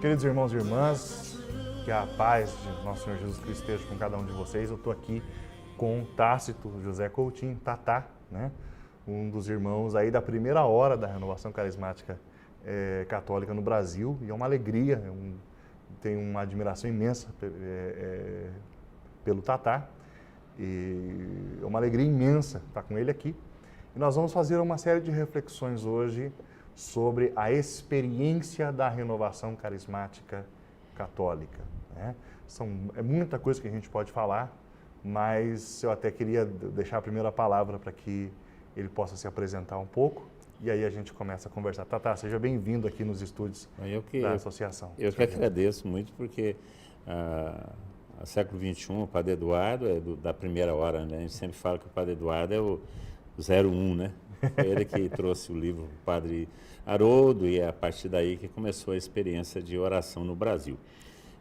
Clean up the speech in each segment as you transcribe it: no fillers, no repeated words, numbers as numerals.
Queridos irmãos e irmãs, que a paz de nosso Senhor Jesus Cristo esteja com cada um de vocês. Eu estou aqui com Tácito José Coutinho, Tatá, né? Um dos irmãos aí da primeira hora da Renovação Carismática Católica no Brasil. E é uma alegria, tenho uma admiração imensa pelo Tatá. E é uma alegria imensa estar com ele aqui. E nós vamos fazer uma série de reflexões hoje sobre a experiência da renovação carismática católica, né? É muita coisa que a gente pode falar, mas eu até queria deixar a primeira palavra para que ele possa se apresentar um pouco e aí a gente começa a conversar. Tatá, seja bem-vindo aqui nos estúdios da associação. Eu que agradeço muito, porque a século XXI, o Padre Eduardo é da primeira hora, né? A gente sempre fala que o Padre Eduardo é o 01, né? Foi ele que trouxe o livro do Padre Haroldo e é a partir daí que começou a experiência de oração no Brasil.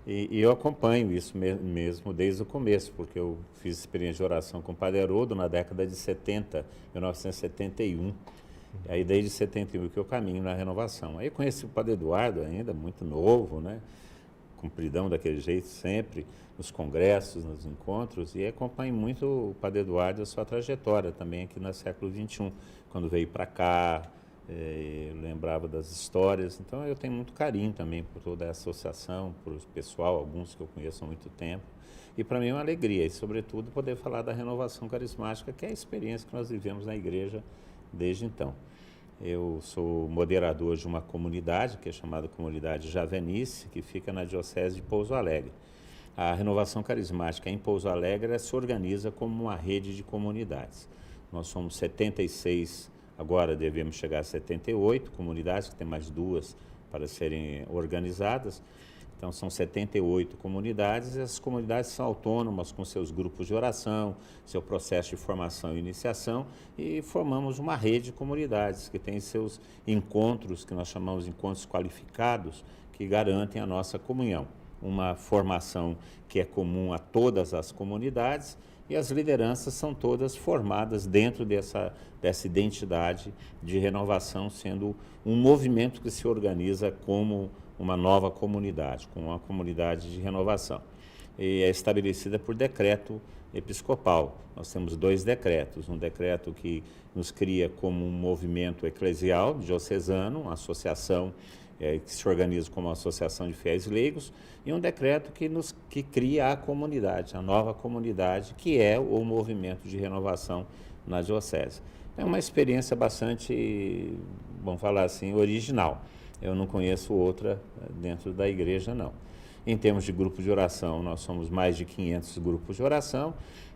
E eu acompanho isso mesmo desde o começo, porque eu fiz experiência de oração com o Padre Haroldo na década de 70, 1971. E aí desde 71 que eu caminho na renovação. Aí eu conheci o Padre Eduardo ainda, muito novo, né? Cumpridão daquele jeito sempre, nos congressos, nos encontros, e acompanho muito o Padre Eduardo e a sua trajetória também aqui no século XXI, quando veio para cá, eu lembrava das histórias, então eu tenho muito carinho também por toda a associação, por pessoal, alguns que eu conheço há muito tempo, e para mim é uma alegria, e sobretudo poder falar da renovação carismática, que é a experiência que nós vivemos na igreja desde então. Eu sou moderador de uma comunidade, que é chamada Comunidade Javenice, que fica na Diocese de Pouso Alegre. A renovação carismática em Pouso Alegre se organiza como uma rede de comunidades. Nós somos 76, agora devemos chegar a 78 comunidades, que tem mais duas para serem organizadas. Então, são 78 comunidades, e essas comunidades são autônomas com seus grupos de oração, seu processo de formação e iniciação, e formamos uma rede de comunidades que tem seus encontros, que nós chamamos de encontros qualificados, que garantem a nossa comunhão. Uma formação que é comum a todas as comunidades, e as lideranças são todas formadas dentro dessa identidade de renovação, sendo um movimento que se organiza como uma nova comunidade, com uma comunidade de renovação. E é estabelecida por decreto episcopal. Nós temos 2 decretos, um decreto que nos cria como um movimento eclesial diocesano, uma associação que se organiza como uma associação de fiéis leigos, e um decreto que cria a comunidade, a nova comunidade, que é o movimento de renovação na diocese. É uma experiência bastante, vamos falar assim, original. Eu não conheço outra dentro da igreja, não. Em termos de grupo de oração, nós somos mais de 500 grupos de oração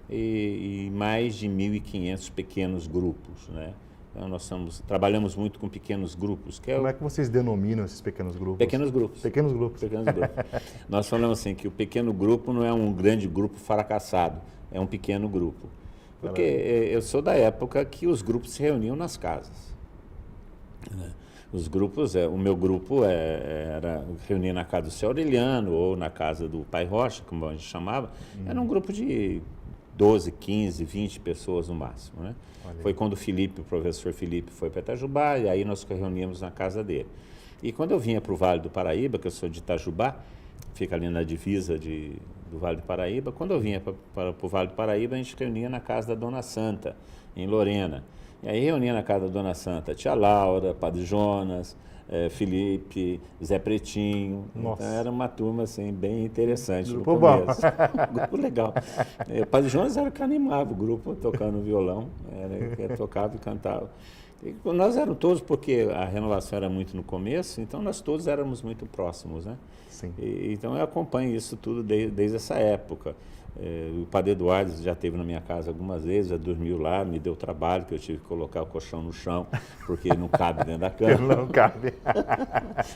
e mais de 1.500 pequenos grupos, né? Então, nós trabalhamos muito com pequenos grupos. Como é que vocês denominam esses pequenos grupos? Pequenos grupos. Pequenos grupos. Pequenos grupos. Nós falamos assim, que o pequeno grupo não é um grande grupo fracassado, é um pequeno grupo. Porque eu sou da época que os grupos se reuniam nas casas, né? Os grupos, o meu grupo era reunir na casa do Seu Aureliano ou na casa do Pai Rocha, como a gente chamava. Era um grupo de 12, 15, 20 pessoas no máximo, né? Foi quando o professor Felipe foi para Itajubá, e aí nós reuníamos na casa dele. E quando eu vinha para o Vale do Paraíba, que eu sou de Itajubá, fica ali na divisa do Vale do Paraíba, quando eu vinha para o Vale do Paraíba, a gente reunia na casa da Dona Santa, em Lorena. E aí reunia na casa da Dona Santa Tia Laura, Padre Jonas, Felipe, Zé Pretinho. Nossa. Então era uma turma assim, bem interessante Grupo no começo. Grupo legal. O Padre Jonas era que animava o grupo, tocando violão, que tocava e cantava. E nós éramos todos, porque a renovação era muito no começo, então nós todos éramos muito próximos, né? Sim. Então eu acompanho isso tudo desde essa época. O Padre Eduardo já esteve na minha casa algumas vezes, já dormiu lá, me deu trabalho, que eu tive que colocar o colchão no chão, porque não cabe dentro da cama. Não cabe.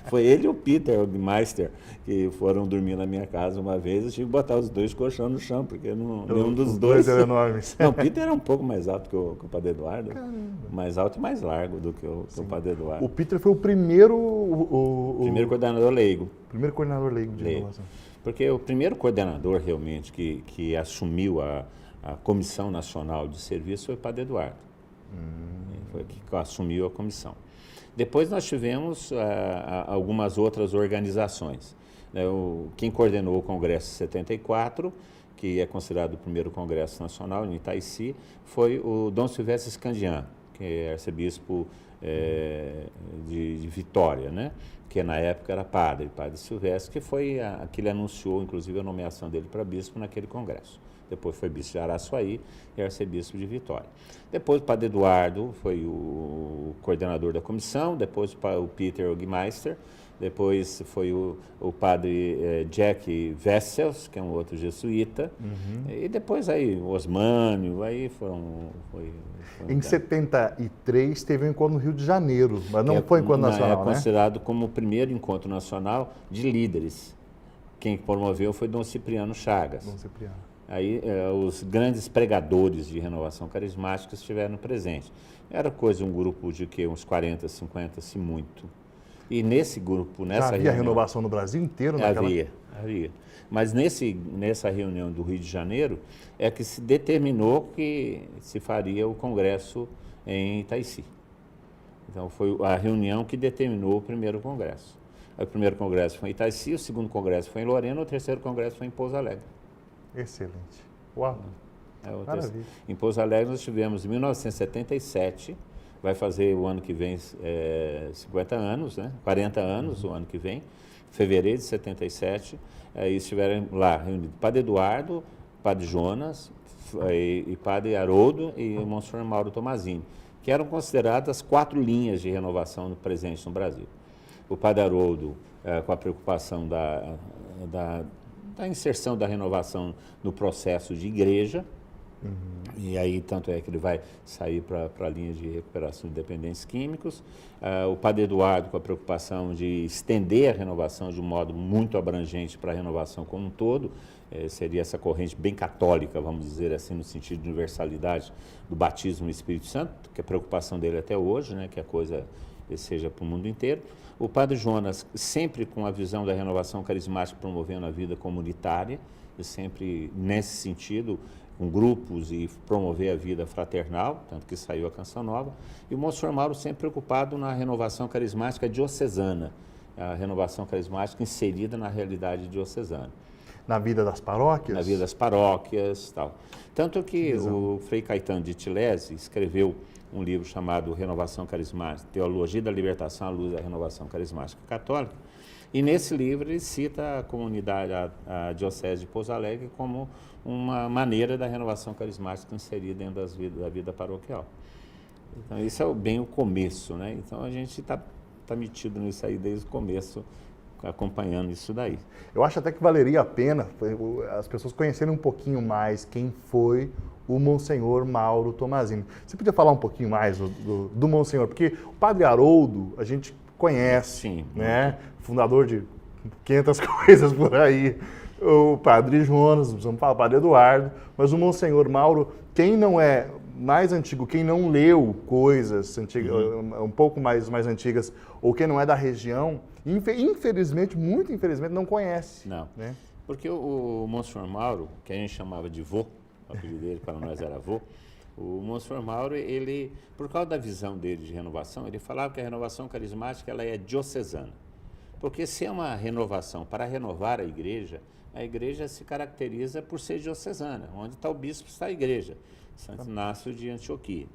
Foi ele e o Peter, o Meister, que foram dormir na minha casa uma vez, eu tive que botar os 2 colchões no chão, porque nenhum dos dois... eram enormes. Não, o Peter era um pouco mais alto que o Padre Eduardo. Caramba. Mais alto e mais largo do que o Padre Eduardo. O Peter foi o primeiro... Primeiro coordenador leigo. Primeiro coordenador leigo de renovação. Porque o primeiro coordenador realmente que assumiu a Comissão Nacional de Serviço foi o Padre Eduardo. Foi que assumiu a comissão. Depois nós tivemos algumas outras organizações. né, quem coordenou o Congresso 74, que é considerado o primeiro Congresso Nacional em Itaici, foi o Dom Silvestre Scandian, que é arcebispo de Vitória, né? Que na época era padre Silvestre, que foi que ele anunciou, inclusive, a nomeação dele para bispo naquele congresso. Depois foi bispo de Araçuaí e arcebispo de Vitória. Depois o padre Eduardo foi o coordenador da comissão, depois o Peter Ogmeister, depois foi o padre Jack Wessels, que é um outro jesuíta, e depois aí o Osmânio, aí Em 73 teve um encontro no Rio de Janeiro, mas não foi encontro nacional, né? É considerado como o primeiro encontro nacional de líderes. Quem promoveu foi Dom Cipriano Chagas. Dom Cipriano. Aí os grandes pregadores de renovação carismática estiveram presentes. Era coisa, um grupo de que uns 40, 50, se muito. E nesse grupo, nessa Já havia renovação no Brasil inteiro? Havia. Mas nessa reunião do Rio de Janeiro é que se determinou que se faria o congresso em Itaici. Então foi a reunião que determinou o primeiro congresso. O primeiro congresso foi em Itaici, o segundo congresso foi em Lorena, o terceiro congresso foi em Pouso Alegre. Excelente. Uau! Maravilha. Em Pouso Alegre nós tivemos em 1977, vai fazer o ano que vem 50 anos, né? 40 anos o ano que vem, fevereiro de 77, aí estiveram lá reunidos Padre Eduardo, Padre Jonas, e Padre Haroldo e o Monsenhor Mauro Tomazini, que eram consideradas as 4 linhas de renovação presentes no Brasil. O Padre Haroldo, com a preocupação da inserção da renovação no processo de igreja, e aí tanto é que ele vai sair para a linha de recuperação de dependentes químicos. O Padre Eduardo com a preocupação de estender a renovação de um modo muito abrangente para a renovação como um todo, seria essa corrente bem católica, vamos dizer assim, no sentido de universalidade do batismo no Espírito Santo, que é a preocupação dele até hoje, né, que a coisa seja para o mundo inteiro. O Padre Jonas sempre com a visão da renovação carismática promovendo a vida comunitária, e sempre nesse sentido, com grupos e promover a vida fraternal, tanto que saiu a Canção Nova, e o Monsenhor Mauro sempre preocupado na renovação carismática diocesana, a renovação carismática inserida na realidade diocesana. Na vida das paróquias? Na vida das paróquias, tal. Tanto que o Frei Caetano de Tilesi escreveu um livro chamado Renovação Carismática, Teologia da Libertação à Luz da Renovação Carismática Católica, e nesse livro ele cita a comunidade, a Diocese de Pouso Alegre, como uma maneira da renovação carismática inserida dentro da vida paroquial. Então, isso é bem o começo, né? Então, a gente está metido nisso aí desde o começo, acompanhando isso daí. Eu acho até que valeria a pena as pessoas conhecerem um pouquinho mais quem foi o Monsenhor Mauro Tomazini. Você podia falar um pouquinho mais do Monsenhor? Porque o Padre Haroldo a gente conhece, sim, né? Fundador de 500 coisas por aí. O Padre Jonas, precisamos falar, o Padre Eduardo, mas o Monsenhor Mauro, quem não é mais antigo, quem não leu coisas antigas, um pouco mais antigas, ou quem não é da região, infelizmente, muito infelizmente, não conhece. Não, né? Porque o Monsenhor Mauro, que a gente chamava de vô, o apelido dele para nós era vô, o Monsenhor Mauro, ele, por causa da visão dele de renovação, ele falava que a renovação carismática ela é diocesana. Porque se é uma renovação para renovar a igreja se caracteriza por ser diocesana. Onde está o bispo está a igreja. Santo Inácio de Antioquia.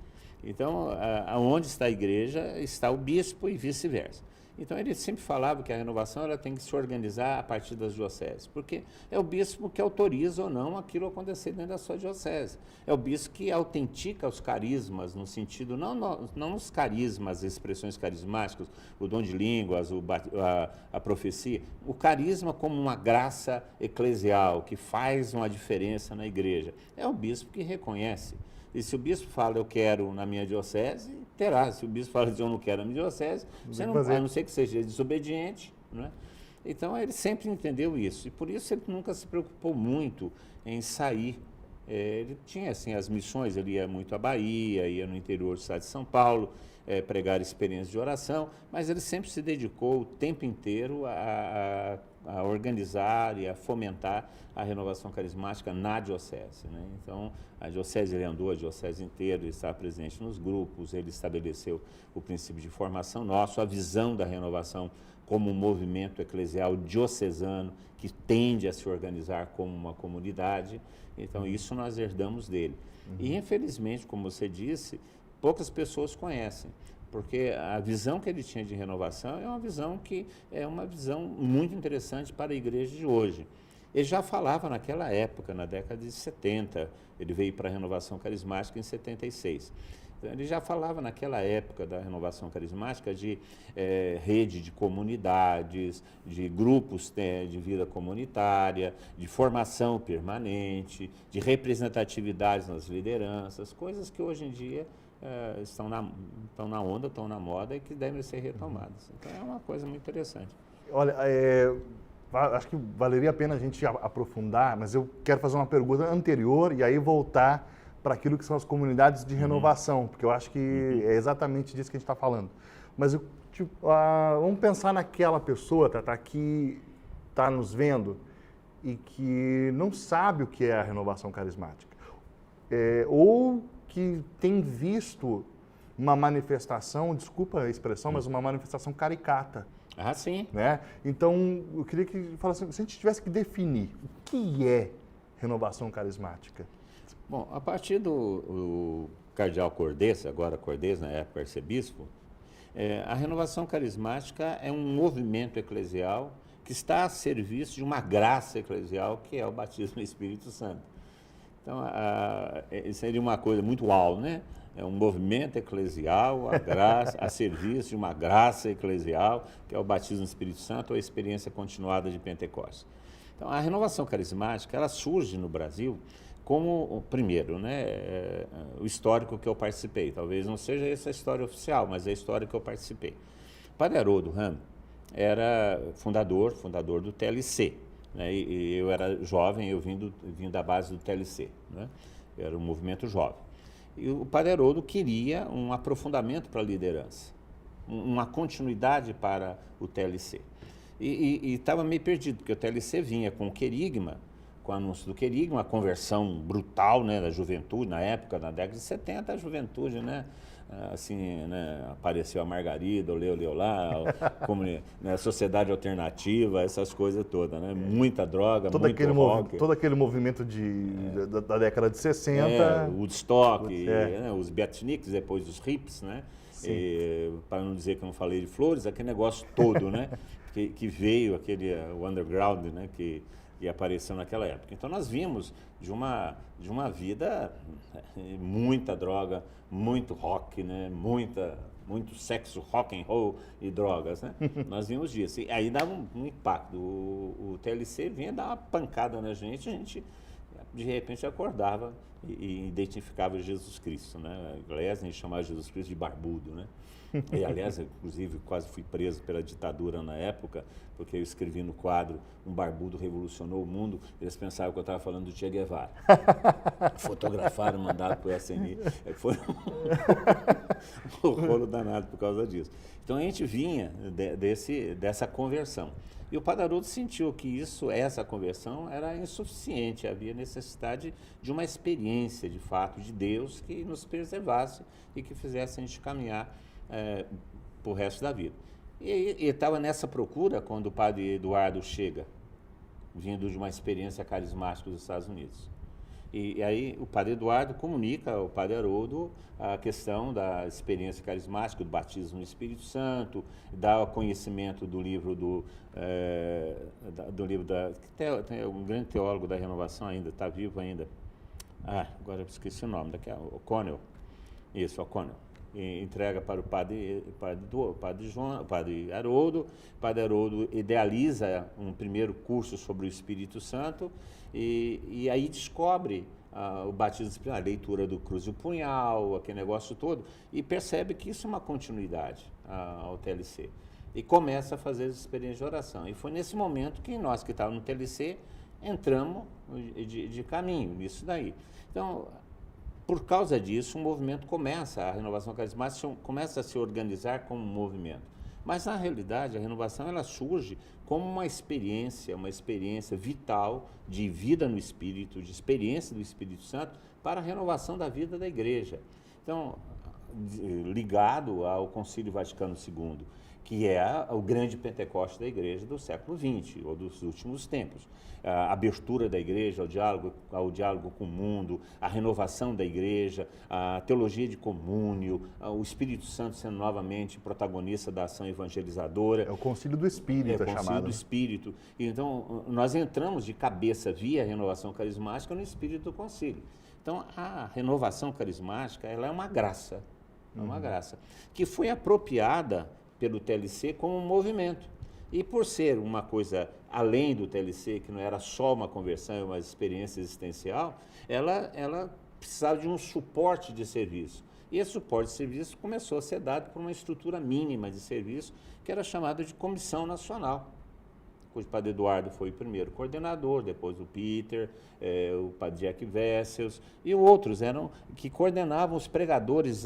Então, aonde está a igreja, está o bispo e vice-versa. Então, ele sempre falava que a renovação ela tem que se organizar a partir das dioceses, porque é o bispo que autoriza ou não aquilo acontecer dentro da sua diocese. É o bispo que autentica os carismas, no sentido, não os carismas, as expressões carismáticas, o dom de línguas, a profecia, o carisma como uma graça eclesial que faz uma diferença na igreja. É o bispo que reconhece. E se o bispo fala, eu quero na minha diocese, terá. Se o bispo fala, eu não quero na minha diocese, você não, a não ser que seja desobediente. Não é? Então, ele sempre entendeu isso. E por isso ele nunca se preocupou muito em sair. Ele tinha, assim, as missões, ele ia muito à Bahia, ia no interior do estado de São Paulo, pregar experiências de oração, mas ele sempre se dedicou o tempo inteiro a organizar e a fomentar a renovação carismática na diocese. Né? Então, a diocese, ele andou a diocese inteira, ele estava presente nos grupos, ele estabeleceu o princípio de formação nosso, a visão da renovação como um movimento eclesial diocesano que tende a se organizar como uma comunidade. Então, isso nós herdamos dele. E, infelizmente, como você disse, poucas pessoas conhecem, porque a visão que ele tinha de renovação é uma visão que é uma visão muito interessante para a igreja de hoje. Ele já falava naquela época, na década de 70, ele veio para a renovação carismática em 76. Então, ele já falava naquela época da renovação carismática de rede de comunidades, de grupos de vida comunitária, de formação permanente, de representatividade nas lideranças, coisas que hoje em dia estão na onda, estão na moda e que devem ser retomadas. Então, é uma coisa muito interessante. Olha, acho que valeria a pena a gente aprofundar, mas eu quero fazer uma pergunta anterior e aí voltar para aquilo que são as comunidades de renovação, porque eu acho que é exatamente disso que a gente está falando. Mas vamos pensar naquela pessoa, Tata, que está nos vendo e que não sabe o que é a renovação carismática, ou que tem visto uma manifestação, desculpa a expressão, mas uma manifestação caricata. Ah, sim. Né? Então, eu queria que falasse, se a gente tivesse que definir o que é renovação carismática. Bom, a partir do cardeal Cordez, agora Cordez, na época arcebispo, a renovação carismática é um movimento eclesial que está a serviço de uma graça eclesial, que é o batismo no Espírito Santo. Então, seria uma coisa muito uau, né? É um movimento eclesial, a serviço de uma graça eclesial, que é o batismo no Espírito Santo, ou a experiência continuada de Pentecostes. Então, a renovação carismática, ela surge no Brasil como, primeiro, né, o histórico que eu participei. Talvez não seja essa a história oficial, mas é a história que eu participei. O padre Haroldo Ramos era fundador do TLC, né, e eu era jovem, eu vim da base do TLC, né, era um movimento jovem. E o padre Haroldo queria um aprofundamento para a liderança, uma continuidade para o TLC. E estava meio perdido, porque o TLC vinha com o querigma, com o anúncio do querigma, uma conversão brutal, né, da juventude, na época, na década de 70, a juventude, né, assim, né, apareceu a Margarida, o Leo lá, como, né, a Sociedade Alternativa, essas coisas todas, né, muita droga, muito rock. Todo aquele movimento da década de 60. O Woodstock, né, os beatniks, depois os hips, né, para não dizer que eu não falei de flores, aquele negócio todo, né, que veio, o underground, né, que apareceu naquela época. Então, nós vimos de uma vida, muita droga, muito rock, né? Muito sexo, rock and roll e drogas, né? Nós vimos disso. E aí dava um impacto. O TLC vinha dar uma pancada na gente, a gente, de repente, acordava e identificava Jesus Cristo, né? Aliás, a gente chamava Jesus Cristo de barbudo, né? E, aliás, inclusive, quase fui preso pela ditadura na época, porque eu escrevi no quadro "Um barbudo revolucionou o mundo", eles pensavam que eu estava falando do Che Guevara. Fotografaram, mandaram para o SNI. Foi um rolo danado por causa disso. Então, a gente vinha dessa conversão. E o padre Haroldo sentiu que essa conversão era insuficiente, havia necessidade de uma experiência, de fato, de Deus que nos preservasse e que fizesse a gente caminhar para o resto da vida. E estava nessa procura quando o padre Eduardo chega, vindo de uma experiência carismática dos Estados Unidos. E aí o padre Eduardo comunica ao padre Haroldo a questão da experiência carismática, do batismo no Espírito Santo, dá conhecimento do livro que tem um grande teólogo da renovação ainda, está vivo ainda. Agora eu esqueci o nome, O'Connell. Isso, O'Connell. E entrega para o padre Haroldo. O padre Haroldo idealiza um primeiro curso sobre o Espírito Santo e aí descobre o batismo, a leitura do Cruz e o Punhal, aquele negócio todo, e percebe que isso é uma continuidade ao TLC. E começa a fazer as experiências de oração. E foi nesse momento que nós que estávamos no TLC entramos de caminho nisso daí. Então, por causa disso, o movimento a renovação carismática começa a se organizar como um movimento. Mas, na realidade, a renovação ela surge como uma experiência vital de vida no Espírito, de experiência do Espírito Santo para a renovação da vida da Igreja. Então, ligado ao Concílio Vaticano II, que é o grande Pentecoste da igreja do século XX, ou dos últimos tempos. A abertura da igreja ao diálogo com o mundo, a renovação da igreja, a teologia de comúnio, o Espírito Santo sendo novamente protagonista da ação evangelizadora. É o concílio do Espírito, o concílio do Espírito. Então, nós entramos de cabeça via renovação carismática no espírito do concílio. Então, a renovação carismática, ela é uma graça, que foi apropriada pelo TLC como um movimento. E por ser uma coisa além do TLC, que não era só uma conversão, uma experiência existencial, ela precisava de um suporte de serviço. E esse suporte de serviço começou a ser dado por uma estrutura mínima de serviço, que era chamada de Comissão Nacional, cujo padre Eduardo foi o primeiro coordenador, depois o Peter, o padre Jack Vessels e outros que coordenavam os pregadores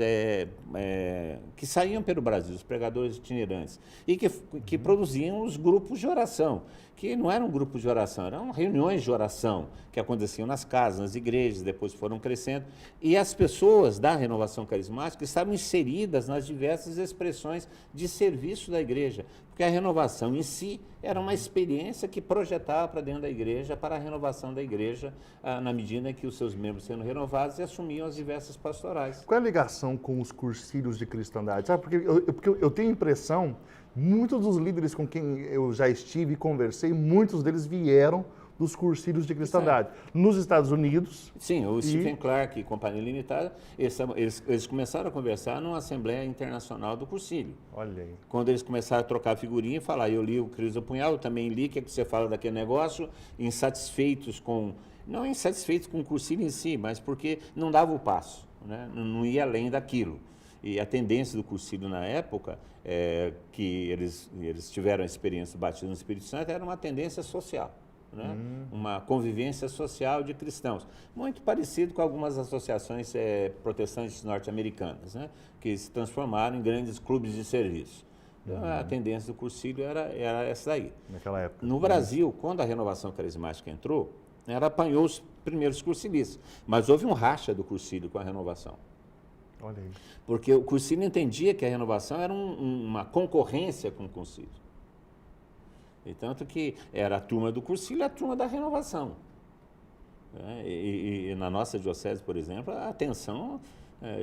que saíam pelo Brasil, os pregadores itinerantes, e que produziam os grupos de oração, que não eram grupos de oração, eram reuniões de oração que aconteciam nas casas, nas igrejas, depois foram crescendo, e as pessoas da renovação carismática estavam inseridas nas diversas expressões de serviço da igreja, porque a renovação em si era uma experiência que projetava para dentro da igreja, para a renovação da igreja, na medida que os seus membros sendo renovados e assumiam as diversas pastorais. Qual é a ligação com os cursilhos de cristandade? Sabe, porque eu tenho a impressão, muitos dos líderes com quem eu já estive e conversei, muitos deles vieram dos cursilhos de cristandade. Nos Estados Unidos... Sim, o Stephen Clark e Companhia Limitada, eles começaram a conversar numa Assembleia Internacional do Cursilho. Olha aí. Quando eles começaram a trocar figurinha e falar, eu li o Cris do Punhal, eu também li, o que é que você fala daquele negócio, não insatisfeitos com o cursilho em si, mas porque não dava o passo, né? Não ia além daquilo. E a tendência do cursilho na época, que eles tiveram a experiência do batismo no Espírito Santo, era uma tendência social. Né? Uma convivência social de cristãos, muito parecido com algumas associações protestantes norte-americanas, né? Que se transformaram em grandes clubes de serviço. Então, a tendência do cursilho era essa daí. Naquela época. No Brasil, quando a renovação carismática entrou, ela apanhou os primeiros cursilistas, mas houve um racha do cursilho com a renovação. Olha aí. Porque o cursilho entendia que a renovação era uma concorrência com o concílio. E tanto que era a turma do cursilho e a turma da renovação. E na nossa diocese, por exemplo, a tensão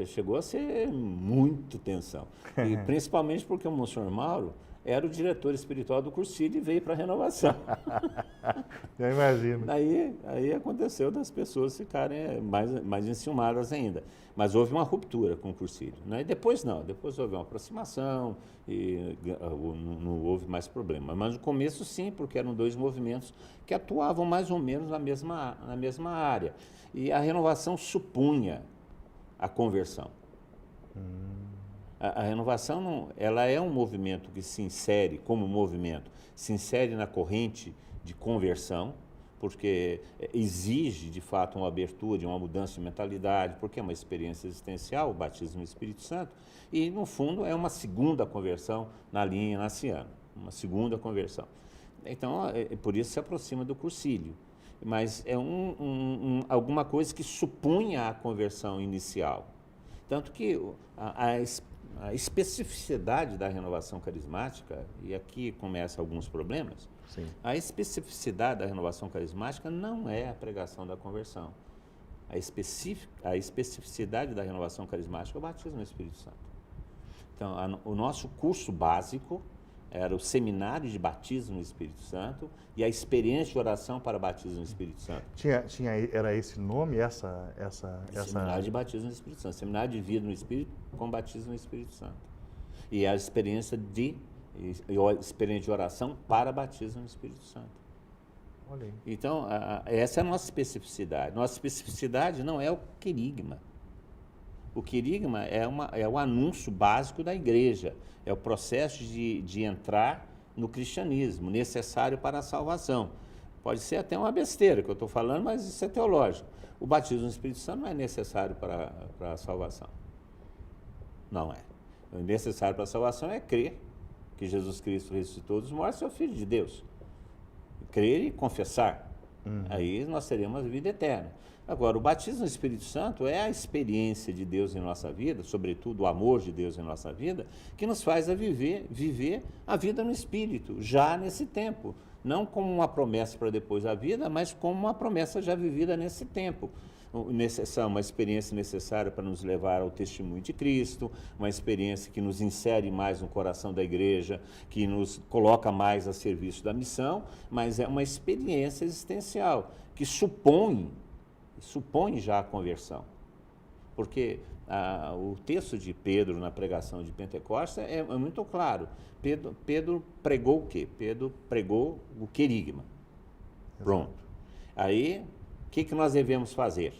chegou a ser muito tensão. E principalmente porque o Monsenhor Mauro era o diretor espiritual do cursilho e veio para a renovação. Já imagino. Aí aconteceu das pessoas ficarem mais enciumadas ainda. Mas houve uma ruptura com o cursilho. Né? E depois não, depois houve uma aproximação e não houve mais problema. Mas no começo sim, porque eram dois movimentos que atuavam mais ou menos na mesma área. E a renovação supunha a conversão. A renovação ela é um movimento que se insere, como movimento, se insere na corrente de conversão, porque exige, de fato, uma abertura, uma mudança de mentalidade, porque é uma experiência existencial, o batismo no Espírito Santo, e, no fundo, é uma segunda conversão na linha inaciana, uma segunda conversão. Então, por isso se aproxima do cursilho, mas é alguma coisa que supunha a conversão inicial. Tanto que a especificidade da renovação carismática, e aqui começam alguns problemas, Sim. A especificidade da renovação carismática não é a pregação da conversão. A especificidade da renovação carismática é o batismo no Espírito Santo. Então, o nosso curso básico era o seminário de batismo no Espírito Santo e a experiência de oração para batismo no Espírito Santo. Era esse nome, Seminário de batismo no Espírito Santo. Seminário de vida no Espírito com batismo no Espírito Santo. E a experiência de oração para batismo no Espírito Santo. Olha aí. Então, essa é a nossa especificidade. Nossa especificidade não é o querigma. O querigma é o anúncio básico da igreja, é o processo de entrar no cristianismo, necessário para a salvação. Pode ser até uma besteira que eu estou falando, mas isso é teológico. O batismo no Espírito Santo não é necessário para a salvação. Não é. O necessário para a salvação é crer que Jesus Cristo ressuscitou dos mortos e é o Filho de Deus. Crer e confessar. Aí nós teremos a vida eterna. Agora, o batismo no Espírito Santo é a experiência de Deus em nossa vida, sobretudo o amor de Deus em nossa vida, que nos faz viver a vida no Espírito, já nesse tempo. Não como uma promessa para depois da vida, mas como uma promessa já vivida nesse tempo. Uma experiência necessária para nos levar ao testemunho de Cristo, uma experiência que nos insere mais no coração da igreja, que nos coloca mais a serviço da missão, mas é uma experiência existencial, que supõe já a conversão. Porque o texto de Pedro na pregação de Pentecostes é muito claro. Pedro pregou o quê? Pedro pregou o querigma. Pronto. Aí, o que nós devemos fazer?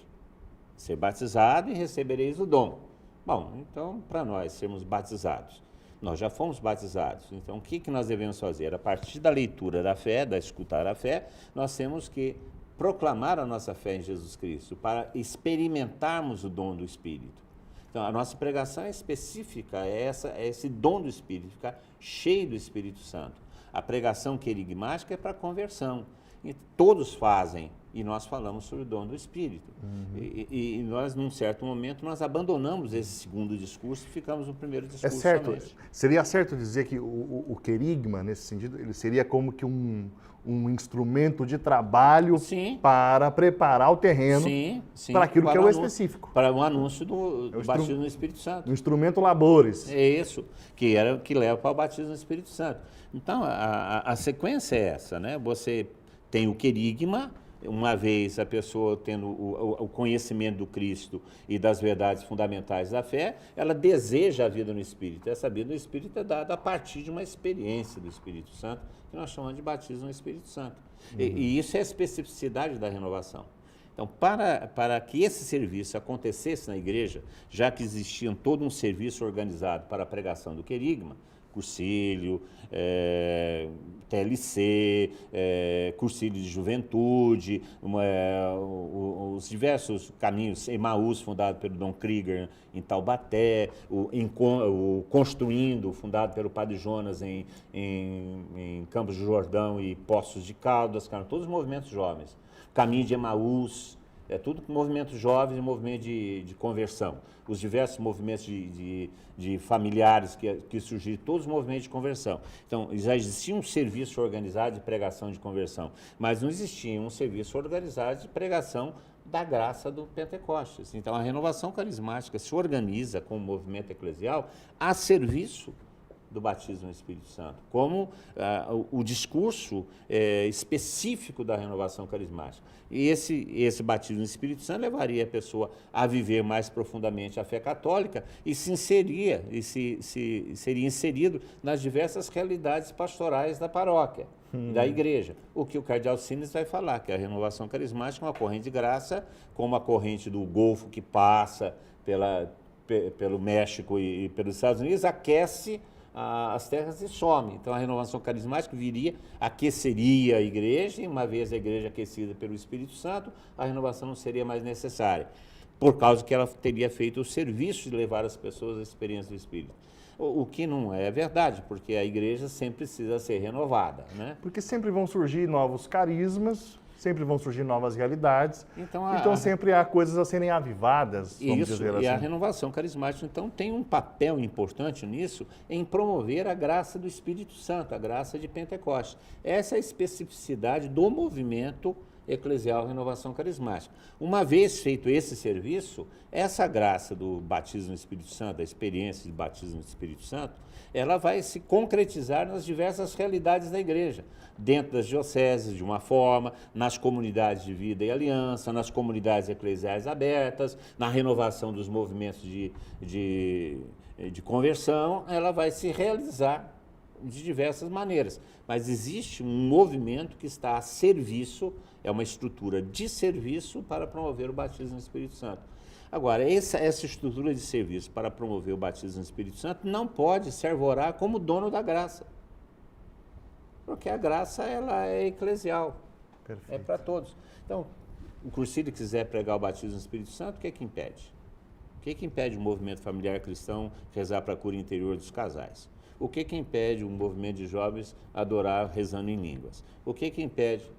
Ser batizado e recebereis o dom. Bom, então, para nós sermos batizados, nós já fomos batizados. Então, o que nós devemos fazer? A partir da leitura da fé, da escutar a fé, nós temos que proclamar a nossa fé em Jesus Cristo, para experimentarmos o dom do Espírito. Então, a nossa pregação é específica, é esse dom do Espírito, ficar cheio do Espírito Santo. A pregação querigmática é para conversão. E todos fazem, e nós falamos sobre o dom do Espírito. E nós, num certo momento, nós abandonamos esse segundo discurso e ficamos no primeiro discurso. É certo. Somente. Seria certo dizer que o querigma, nesse sentido, ele seria como que um instrumento de trabalho para preparar o terreno para aquilo que é o específico. Para o anúncio do batismo no Espírito Santo. O instrumento labores. É isso, que leva para o batismo no Espírito Santo. Então, a sequência é essa, né? Você tem o querigma, uma vez a pessoa tendo o conhecimento do Cristo e das verdades fundamentais da fé, ela deseja a vida no Espírito. Essa vida no Espírito é dada a partir de uma experiência do Espírito Santo, que nós chamamos de batismo no Espírito Santo. E isso é a especificidade da renovação. Então, para que esse serviço acontecesse na igreja, já que existia todo um serviço organizado para a pregação do querigma, cursilho, TLC, cursilho de juventude, os diversos caminhos, Emaús, fundado pelo Dom Krieger em Taubaté, o Construindo, fundado pelo Padre Jonas em Campos do Jordão e Poços de Caldas, todos os movimentos jovens. Caminho de Emaús, tudo movimentos jovens e movimento de conversão. Os diversos movimentos de familiares que surgiram, todos os movimentos de conversão. Então, já existia um serviço organizado de pregação de conversão, mas não existia um serviço organizado de pregação da graça do Pentecostes. Então, a renovação carismática se organiza com o movimento eclesial a serviço do batismo no Espírito Santo, como o discurso específico da renovação carismática. E esse batismo no Espírito Santo levaria a pessoa a viver mais profundamente a fé católica e seria inserido nas diversas realidades pastorais da paróquia, da igreja. O que o cardeal Sines vai falar, que a renovação carismática é uma corrente de graça, como a corrente do Golfo que passa pelo México e pelos Estados Unidos, aquece as terras e some. Então, a renovação carismática aqueceria a igreja, e uma vez a igreja aquecida pelo Espírito Santo, a renovação não seria mais necessária, por causa que ela teria feito o serviço de levar as pessoas à experiência do Espírito. O que não é verdade, porque a igreja sempre precisa ser renovada, né? Porque sempre vão surgir novos carismas, sempre vão surgir novas realidades, então sempre há coisas a serem avivadas, vamos dizer assim. E a renovação carismática, então, tem um papel importante nisso, em promover a graça do Espírito Santo, a graça de Pentecostes. Essa é a especificidade do movimento eclesial Renovação Carismática. Uma vez feito esse serviço, essa graça do batismo no Espírito Santo, da experiência de batismo no Espírito Santo, ela vai se concretizar nas diversas realidades da igreja, dentro das dioceses de uma forma, nas comunidades de vida e aliança, nas comunidades eclesiais abertas, na renovação dos movimentos de conversão, ela vai se realizar de diversas maneiras. Mas existe um movimento que está a serviço, é uma estrutura de serviço para promover o batismo no Espírito Santo. Agora, essa estrutura de serviço para promover o batismo no Espírito Santo não pode se arvorar como dono da graça. Porque a graça, ela é eclesial. Perfeito. É para todos. Então, o cursilho quiser pregar o batismo no Espírito Santo, o que é que impede? O que é que impede o movimento familiar cristão rezar para a cura interior dos casais? O que é que impede um movimento de jovens adorar rezando em línguas? O que é que impede?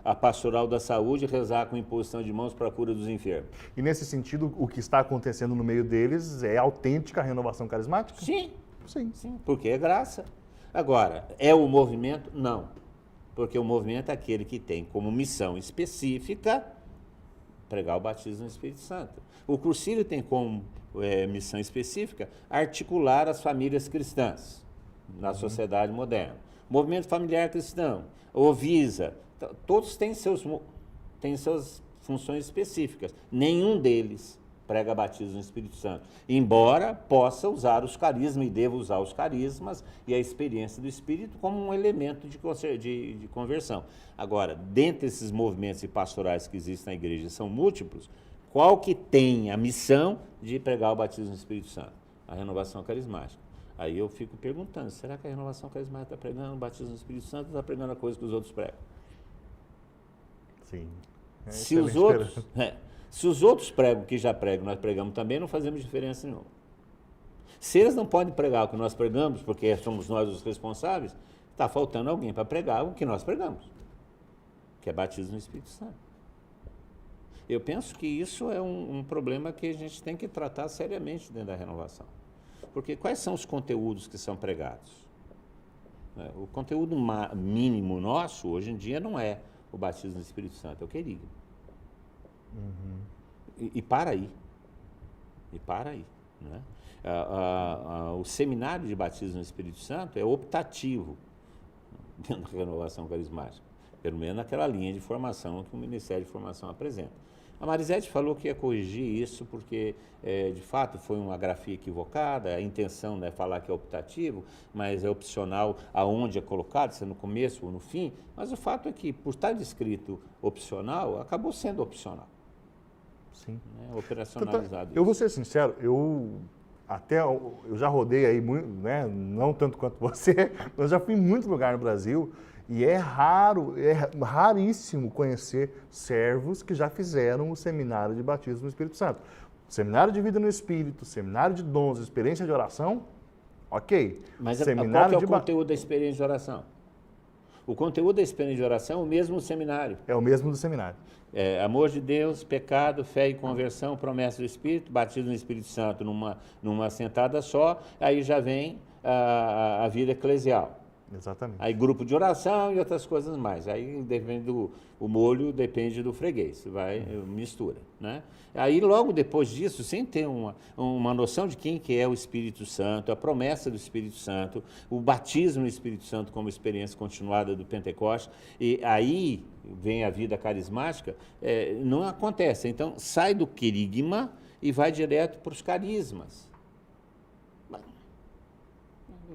A pastoral da saúde, rezar com imposição de mãos para a cura dos enfermos. E nesse sentido, o que está acontecendo no meio deles é autêntica renovação carismática? Sim, Sim. porque é graça. Agora, é o movimento? Não. Porque o movimento é aquele que tem como missão específica pregar o batismo no Espírito Santo. O Cursilho tem como missão específica articular as famílias cristãs na sociedade moderna. O movimento familiar cristão, o Visa, todos têm suas funções específicas. Nenhum deles prega batismo no Espírito Santo, embora possa usar os carismas e deva usar os carismas e a experiência do Espírito como um elemento de conversão. Agora, dentre esses movimentos e pastorais que existem na igreja, são múltiplos, qual que tem a missão de pregar o batismo no Espírito Santo? A renovação carismática. Aí eu fico perguntando, será que a renovação carismática está pregando o batismo no Espírito Santo ou está pregando a coisa que os outros pregam? Sim. Se os outros pregam o que já pregam, nós pregamos também, não fazemos diferença nenhuma. Se eles não podem pregar o que nós pregamos, porque somos nós os responsáveis, está faltando alguém para pregar o que nós pregamos, que é batismo no Espírito Santo. Eu penso que isso é um problema que a gente tem que tratar seriamente dentro da renovação. Porque quais são os conteúdos que são pregados? O conteúdo mínimo nosso, hoje em dia, não é o batismo no Espírito Santo, é o querigma. E para aí. Né? O seminário de batismo no Espírito Santo é optativo dentro da renovação carismática, pelo menos naquela linha de formação que o Ministério de Formação apresenta. A Marisete falou que ia corrigir isso porque, de fato, foi uma grafia equivocada, a intenção não é falar que é optativo, mas é opcional aonde é colocado, se é no começo ou no fim, mas o fato é que, por estar descrito opcional, acabou sendo opcional. Sim. Né? Operacionalizado. Eu vou ser sincero, eu já rodei aí muito, né? Não tanto quanto você, mas já fui em muito lugar no Brasil e é raríssimo conhecer servos que já fizeram o seminário de batismo no Espírito Santo. Seminário de vida no Espírito, seminário de dons, experiência de oração, ok. Mas qual que é o conteúdo da experiência de oração? O conteúdo da experiência de oração é o mesmo do seminário. É o mesmo do seminário. Amor de Deus, pecado, fé e conversão, promessa do Espírito, batismo no Espírito Santo numa sentada só, aí já vem a vida eclesial. Exatamente. Aí grupo de oração e outras coisas mais. Aí depende o molho, depende do freguês, mistura, né? Aí logo depois disso, sem ter uma noção de quem que é o Espírito Santo, a promessa do Espírito Santo, o batismo no Espírito Santo como experiência continuada do Pentecoste, e aí vem a vida carismática, não acontece. Então sai do querigma e vai direto para os carismas.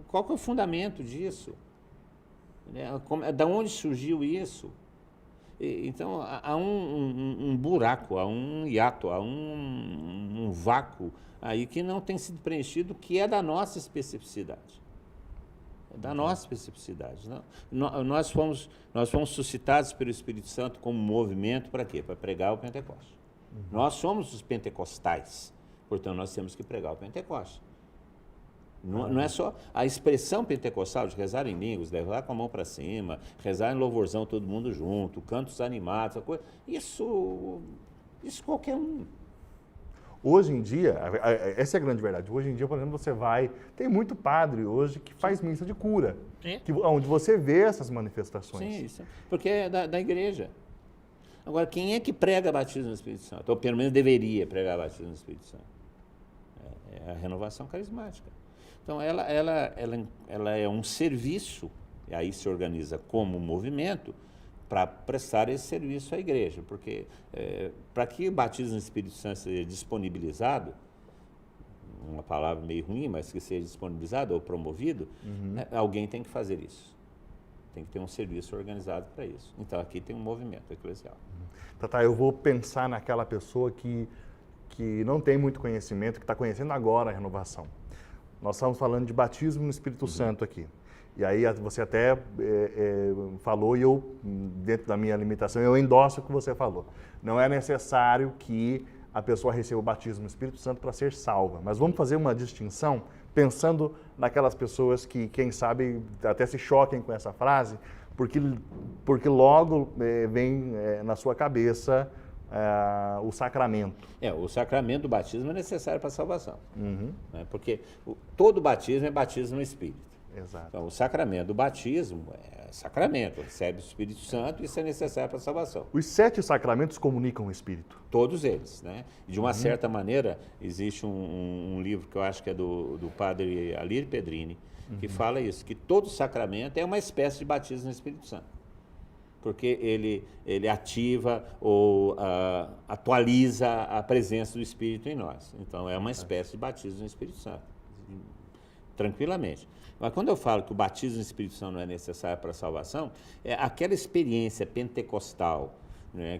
Qual que é o fundamento disso? Da onde surgiu isso? Então, há um buraco, há um hiato, há um vácuo aí que não tem sido preenchido, que é da nossa especificidade. É da nossa especificidade. Não? Nós fomos suscitados pelo Espírito Santo como movimento para quê? Para pregar o Pentecoste. Nós somos os pentecostais, portanto, nós temos que pregar o Pentecoste. Não é só a expressão pentecostal de rezar em línguas, levar com a mão para cima, rezar em louvorzão todo mundo junto, cantos animados, essa coisa. Isso qualquer um. Hoje em dia, essa é a grande verdade. Hoje em dia, por exemplo, tem muito padre hoje que faz missa de cura, onde você vê essas manifestações. Sim, isso. Porque é da igreja. Agora, quem é que prega batismo no Espírito Santo? Ou pelo menos deveria pregar batismo no Espírito Santo? É a renovação carismática. Então, ela é um serviço, e aí se organiza como movimento, para prestar esse serviço à igreja. Porque, para que o batismo no Espírito Santo seja disponibilizado, uma palavra meio ruim, mas que seja disponibilizado ou promovido, alguém tem que fazer isso. Tem que ter um serviço organizado para isso. Então, aqui tem um movimento eclesial. Tá, eu vou pensar naquela pessoa que não tem muito conhecimento, que está conhecendo agora a renovação. Nós estamos falando de batismo no Espírito Santo aqui. E aí você até falou, e eu, dentro da minha limitação, eu endosso o que você falou. Não é necessário que a pessoa receba o batismo no Espírito Santo para ser salva. Mas vamos fazer uma distinção, pensando naquelas pessoas que, quem sabe, até se choquem com essa frase, porque logo vem na sua cabeça o sacramento. O sacramento do batismo é necessário para a salvação. Uhum. Né? Porque todo batismo é batismo no Espírito. Exato. Então, o sacramento do batismo é sacramento, recebe o Espírito Santo e isso é necessário para a salvação. Os 7 sacramentos comunicam o Espírito. Todos eles, né? De uma certa maneira, existe um livro que eu acho que é do padre Alir Pedrini, que fala isso, que todo sacramento é uma espécie de batismo no Espírito Santo. Porque ele ativa ou atualiza a presença do Espírito em nós. Então, é uma espécie de batismo no Espírito Santo, tranquilamente. Mas quando eu falo que o batismo no Espírito Santo não é necessário para a salvação, é aquela experiência pentecostal, né,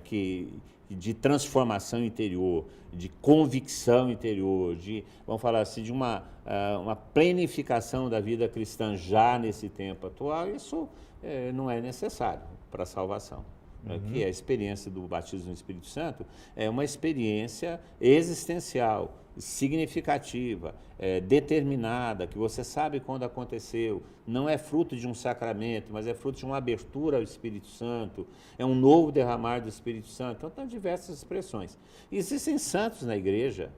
de transformação interior, de convicção interior, vamos falar assim, de uma planificação da vida cristã já nesse tempo atual, isso não é necessário para a salvação. Que a experiência do batismo no Espírito Santo é uma experiência existencial, significativa, determinada, que você sabe quando aconteceu, não é fruto de um sacramento, mas é fruto de uma abertura ao Espírito Santo, é um novo derramar do Espírito Santo. Então, tem diversas expressões. Existem santos na igreja,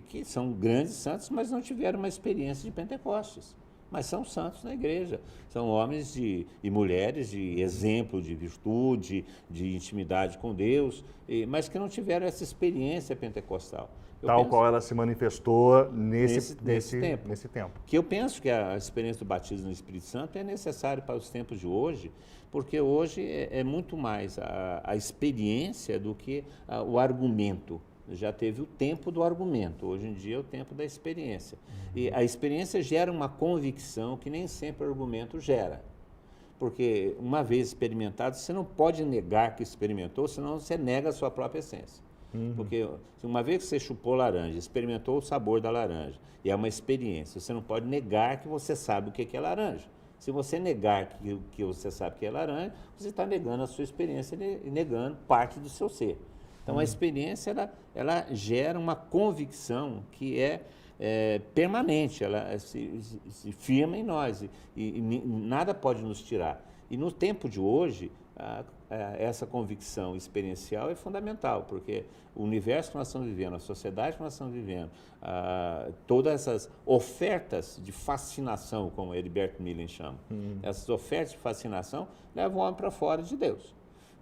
que são grandes santos, mas não tiveram uma experiência de Pentecostes. Mas são santos na igreja, são homens e mulheres de exemplo, de virtude, de intimidade com Deus, mas que não tiveram essa experiência pentecostal. Qual ela se manifestou nesse tempo. Que eu penso que a experiência do batismo no Espírito Santo é necessária para os tempos de hoje, porque hoje é muito mais a experiência do que o argumento. Já teve o tempo do argumento, hoje em dia é o tempo da experiência. E a experiência gera uma convicção que nem sempre o argumento gera. Porque uma vez experimentado, você não pode negar que experimentou, senão você nega a sua própria essência. Porque uma vez que você chupou laranja, experimentou o sabor da laranja, e é uma experiência, você não pode negar que você sabe o que é laranja. Se você negar que você sabe que é laranja, você está negando a sua experiência e negando parte do seu ser. Então, a experiência, ela gera uma convicção que é permanente, ela se firma em nós e nada pode nos tirar. E no tempo de hoje, essa convicção experiencial é fundamental, porque o universo que nós estamos vivendo, a sociedade que nós estamos vivendo, todas essas ofertas de fascinação, como Herbert Millen chama, essas ofertas de fascinação levam o homem para fora de Deus.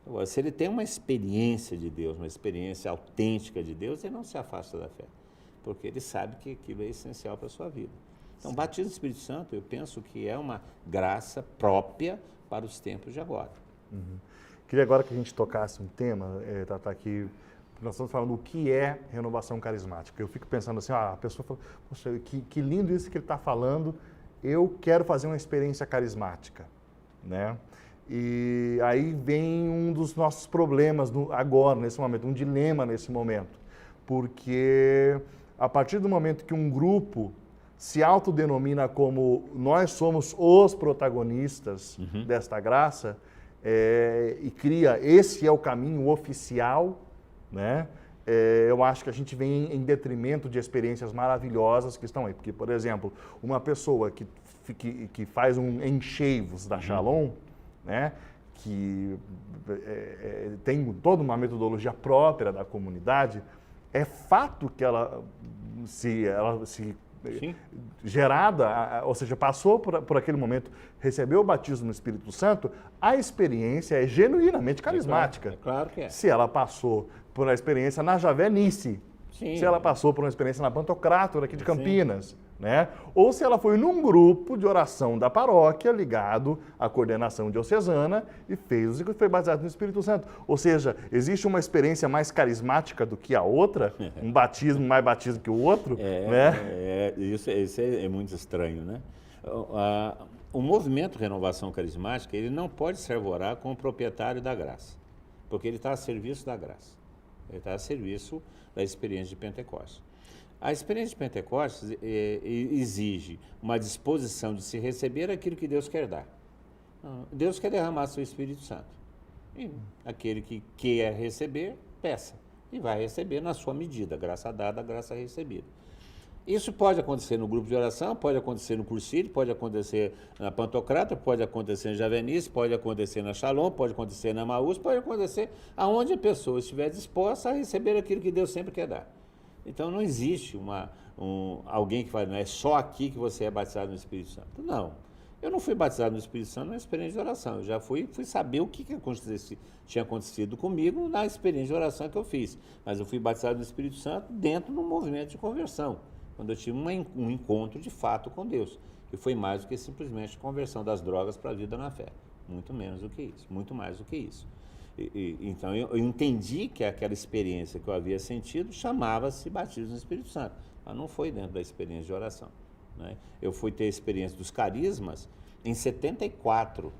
Agora, se ele tem uma experiência de Deus, uma experiência autêntica de Deus, ele não se afasta da fé, porque ele sabe que aquilo é essencial para a sua vida. Então, o batismo do Espírito Santo, eu penso que é uma graça própria para os tempos de agora. Queria agora que a gente tocasse um tema, Tata, que nós estamos falando do que é renovação carismática. Eu fico pensando assim, a pessoa fala, poxa, que lindo isso que ele está falando, eu quero fazer uma experiência carismática, né? E aí vem um dos nossos problemas agora, nesse momento, um dilema nesse momento, porque a partir do momento que um grupo se autodenomina como nós somos os protagonistas desta graça, e cria, esse é o caminho oficial, né? Eu acho que a gente vem em detrimento de experiências maravilhosas que estão aí. Porque, por exemplo, uma pessoa que faz um encheivos da Shalom, né? Que tem toda uma metodologia própria da comunidade, é fato que ela se Sim. gerada, ou seja, passou por aquele momento, recebeu o batismo no Espírito Santo, a experiência é genuinamente carismática. É claro que é. Se ela passou por uma experiência na Javenice, se ela passou por uma experiência na Pantocrátor aqui de Campinas, né? Ou se ela foi num grupo de oração da paróquia ligado à coordenação diocesana e foi baseado no Espírito Santo. Ou seja, existe uma experiência mais carismática do que a outra, um batismo mais batismo que o outro, né? Isso é muito estranho, né? O movimento Renovação Carismática, ele não pode se arvorar com o proprietário da graça, porque ele está a serviço da graça, ele está a serviço da experiência de Pentecostes. A experiência de Pentecostes exige uma disposição de se receber aquilo que Deus quer dar. Deus quer derramar seu Espírito Santo. E aquele que quer receber, peça. E vai receber na sua medida, graça dada, graça recebida. Isso pode acontecer no grupo de oração, pode acontecer no Cursílio, pode acontecer na Pantocrata, pode acontecer na Javenice, pode acontecer na Shalom, pode acontecer na Maús, pode acontecer aonde a pessoa estiver disposta a receber aquilo que Deus sempre quer dar. Então não existe alguém que fala, não é só aqui que você é batizado no Espírito Santo. Não. Eu não fui batizado no Espírito Santo na experiência de oração. Eu já fui saber o que tinha acontecido comigo na experiência de oração que eu fiz. Mas eu fui batizado no Espírito Santo dentro de um movimento de conversão, quando eu tive um encontro de fato com Deus, que foi mais do que simplesmente conversão das drogas para a vida na fé. Muito menos do que isso, muito mais do que isso. Então eu entendi que aquela experiência que eu havia sentido chamava-se batismo no Espírito Santo, mas não foi dentro da experiência de oração, né? Eu fui ter a experiência dos carismas em 74,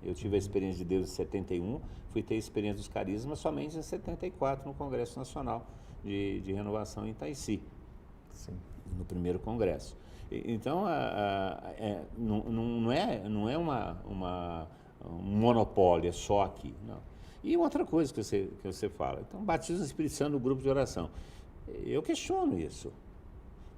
eu tive a experiência de Deus em 71, fui ter a experiência dos carismas somente em 74, no Congresso Nacional de Renovação em Itaici. Sim. No primeiro congresso. Então, não é um monopólio, é só aqui. Não. E outra coisa que você fala, então, batismo no Espírito Santo no grupo de oração. Eu questiono isso,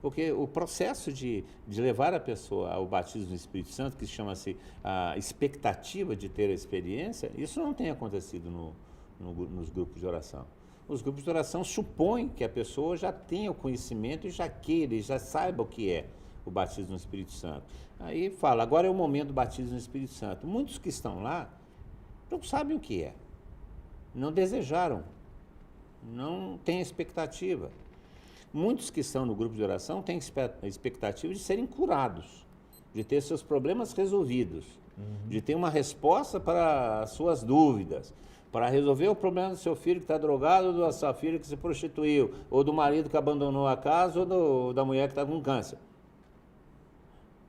porque o processo de levar a pessoa ao batismo no Espírito Santo, que chama-se a expectativa de ter a experiência, isso não tem acontecido nos grupos de oração. Os grupos de oração supõem que a pessoa já tenha o conhecimento e já queira, e já saiba o que é o batismo no Espírito Santo. Aí fala, agora é o momento do batismo no Espírito Santo. Muitos que estão lá não sabem o que é, não desejaram, não têm expectativa. Muitos que estão no grupo de oração têm expectativa de serem curados, de ter seus problemas resolvidos, de ter uma resposta para as suas dúvidas, para resolver o problema do seu filho que está drogado, ou da sua filha que se prostituiu, ou do marido que abandonou a casa, ou da mulher que está com câncer.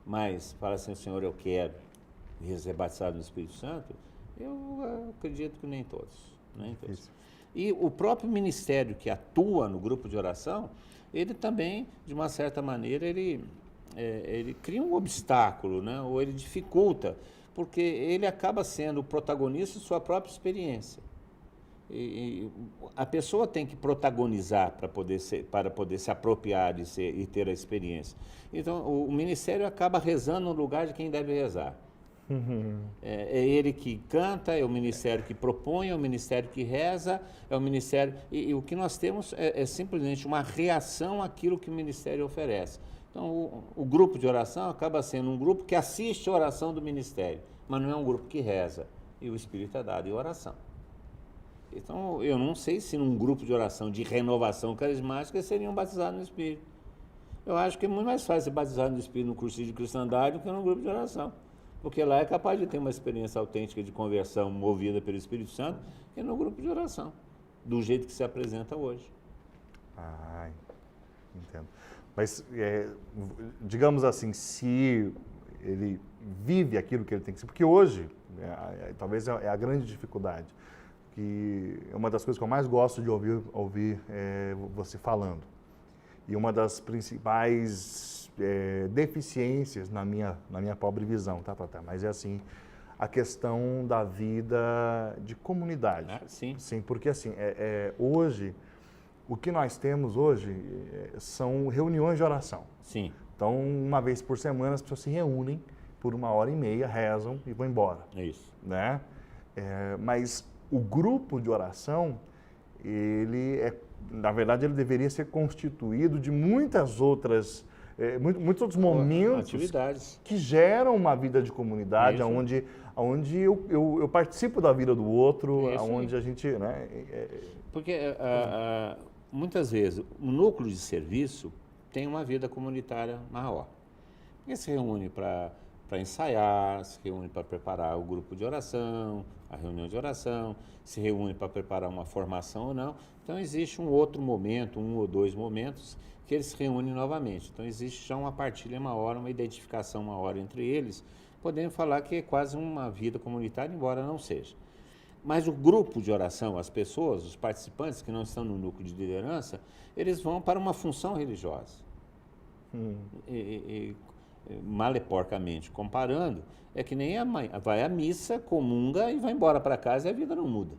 Mas, fala assim, Senhor, eu quero ser batizado no Espírito Santo, eu acredito que nem todos. Nem todos. E o próprio ministério que atua no grupo de oração, ele também, de uma certa maneira, ele cria um obstáculo, né? Ou ele dificulta, porque ele acaba sendo o protagonista de sua própria experiência. E a pessoa tem que protagonizar para poder se apropriar e ter a experiência. Então, o ministério acaba rezando no lugar de quem deve rezar. É ele que canta, é o ministério que propõe, é o ministério que reza, é o ministério... E o que nós temos é simplesmente uma reação àquilo que o ministério oferece. Então, o grupo de oração acaba sendo um grupo que assiste a oração do ministério, mas não é um grupo que reza. E o Espírito é dado em oração. Então, eu não sei se num grupo de oração de renovação carismática eles seriam batizados no Espírito. Eu acho que é muito mais fácil ser batizado no Espírito no curso de cristandade do que num grupo de oração. Porque lá é capaz de ter uma experiência autêntica de conversão movida pelo Espírito Santo que no grupo de oração, do jeito que se apresenta hoje. Ah, entendo. Mas, digamos assim, se ele vive aquilo que ele tem que ser, porque hoje, talvez é a grande dificuldade, que é uma das coisas que eu mais gosto de ouvir você falando. E uma das principais deficiências na minha pobre visão, tá? Mas é assim, a questão da vida de comunidade. Sim. Sim, porque assim, hoje, o que nós temos hoje são reuniões de oração. Sim. Então, uma vez por semana, as pessoas se reúnem por 1h30, rezam e vão embora. É isso. Né? Mas o grupo de oração, na verdade, ele deveria ser constituído de muitas outros momentos, atividades que geram uma vida de comunidade, onde eu participo da vida do outro, onde a gente... Né, Porque muitas vezes o núcleo de serviço tem uma vida comunitária maior. Ele se reúne para ensaiar, se reúne para preparar o grupo de oração, a reunião de oração, se reúne para preparar uma formação ou não. Então, existe um outro momento, 1 ou 2 momentos, que eles se reúnem novamente. Então, existe já uma partilha maior, uma identificação maior entre eles, podemos falar que é quase uma vida comunitária, embora não seja. Mas o grupo de oração, as pessoas, os participantes que não estão no núcleo de liderança, eles vão para uma função religiosa. Maleporcamente comparando, é que nem a mãe vai à missa, comunga e vai embora para casa e a vida não muda.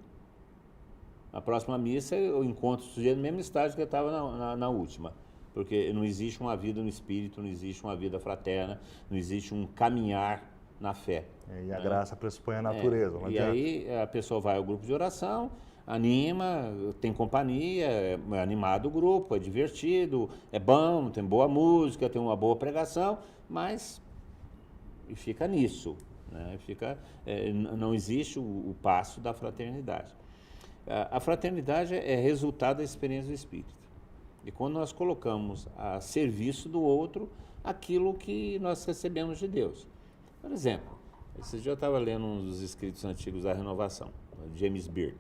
Na próxima missa eu encontro o sujeito no mesmo estágio que eu estava na última. porque não existe uma vida no Espírito, não existe uma vida fraterna, não existe um caminhar na fé. E a graça pressupõe a natureza, não E adianta. aí a pessoa vai ao grupo de oração, anima, tem companhia, é animado o grupo, é divertido, é bom, tem boa música, tem uma boa pregação, mas e fica nisso, né? Não existe o passo da fraternidade. A fraternidade é resultado da experiência do Espírito. E quando nós colocamos a serviço do outro aquilo que nós recebemos de Deus. Por exemplo, esse dia eu estava lendo um dos escritos antigos da Renovação, James Beard.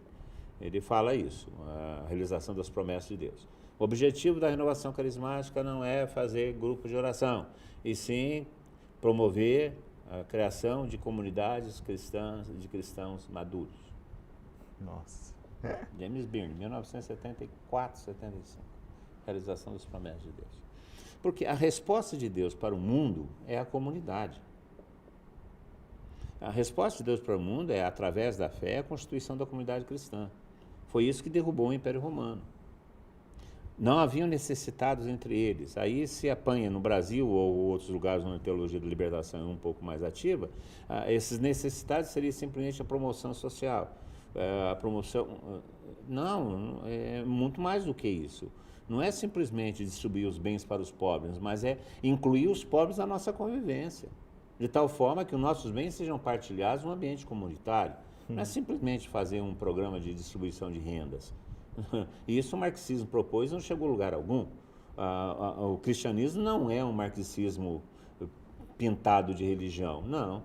Ele fala isso, a realização das promessas de Deus. O objetivo da renovação carismática não é fazer grupo de oração, e sim promover a criação de comunidades cristãs, de cristãos maduros. Nossa. James Beard, 1974, 75. Realização das promessas de Deus. Porque a resposta de Deus para o mundo é a comunidade. A resposta de Deus para o mundo é, através da fé, a constituição da comunidade cristã. Foi isso que derrubou o Império Romano. Não haviam necessitados entre eles. Aí se apanha no Brasil ou outros lugares onde a teologia da libertação é um pouco mais ativa, esses necessitados seria simplesmente a promoção social. A promoção... Não, é muito mais do que isso. Não é simplesmente distribuir os bens para os pobres, mas é incluir os pobres na nossa convivência, de tal forma que os nossos bens sejam partilhados no ambiente comunitário. Não é simplesmente fazer um programa de distribuição de rendas. Isso o marxismo propôs e não chegou a lugar algum. O cristianismo não é um marxismo pintado de religião, não.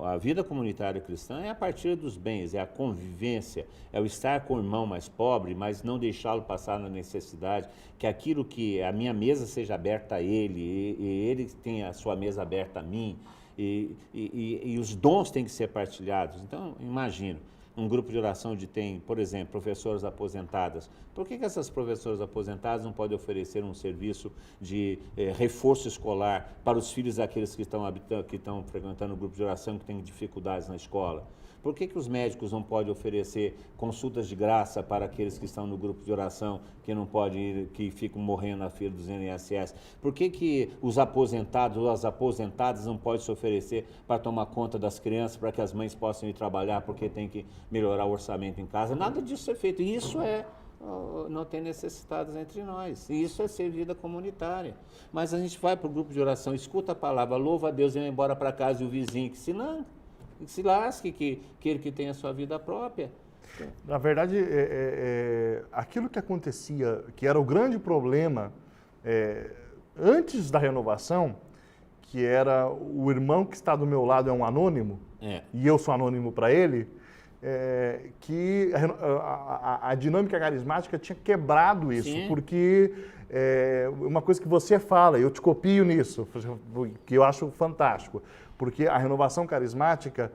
A vida comunitária cristã é a partir dos bens, é a convivência, é o estar com o irmão mais pobre, mas não deixá-lo passar na necessidade, que aquilo que a minha mesa seja aberta a ele, e ele tenha a sua mesa aberta a mim, e os dons têm que ser partilhados. Então, imagino, um grupo de oração onde tem, por exemplo, professoras aposentadas. Por que essas professoras aposentadas não podem oferecer um serviço de reforço escolar para os filhos daqueles que estão frequentando o grupo de oração que têm dificuldades na escola? Por que os médicos não podem oferecer consultas de graça para aqueles que estão no grupo de oração, que não podem ir, que ficam morrendo na fila dos INSS? Por que os aposentados ou as aposentadas não podem se oferecer para tomar conta das crianças, para que as mães possam ir trabalhar, porque tem que melhorar o orçamento em casa? Nada disso é feito. E isso não tem necessitados entre nós. E isso é ser vida comunitária. Mas a gente vai para o grupo de oração, escuta a palavra, louva a Deus e vai embora para casa e o vizinho que se lasque, que ele que tem a sua vida própria. Na verdade, aquilo que acontecia, que era o grande problema antes da renovação, que era o irmão que está do meu lado é um anônimo, e eu sou anônimo para ele, que a dinâmica carismática tinha quebrado isso. Sim. Porque uma coisa que você fala, eu te copio nisso, que eu acho fantástico, porque a renovação carismática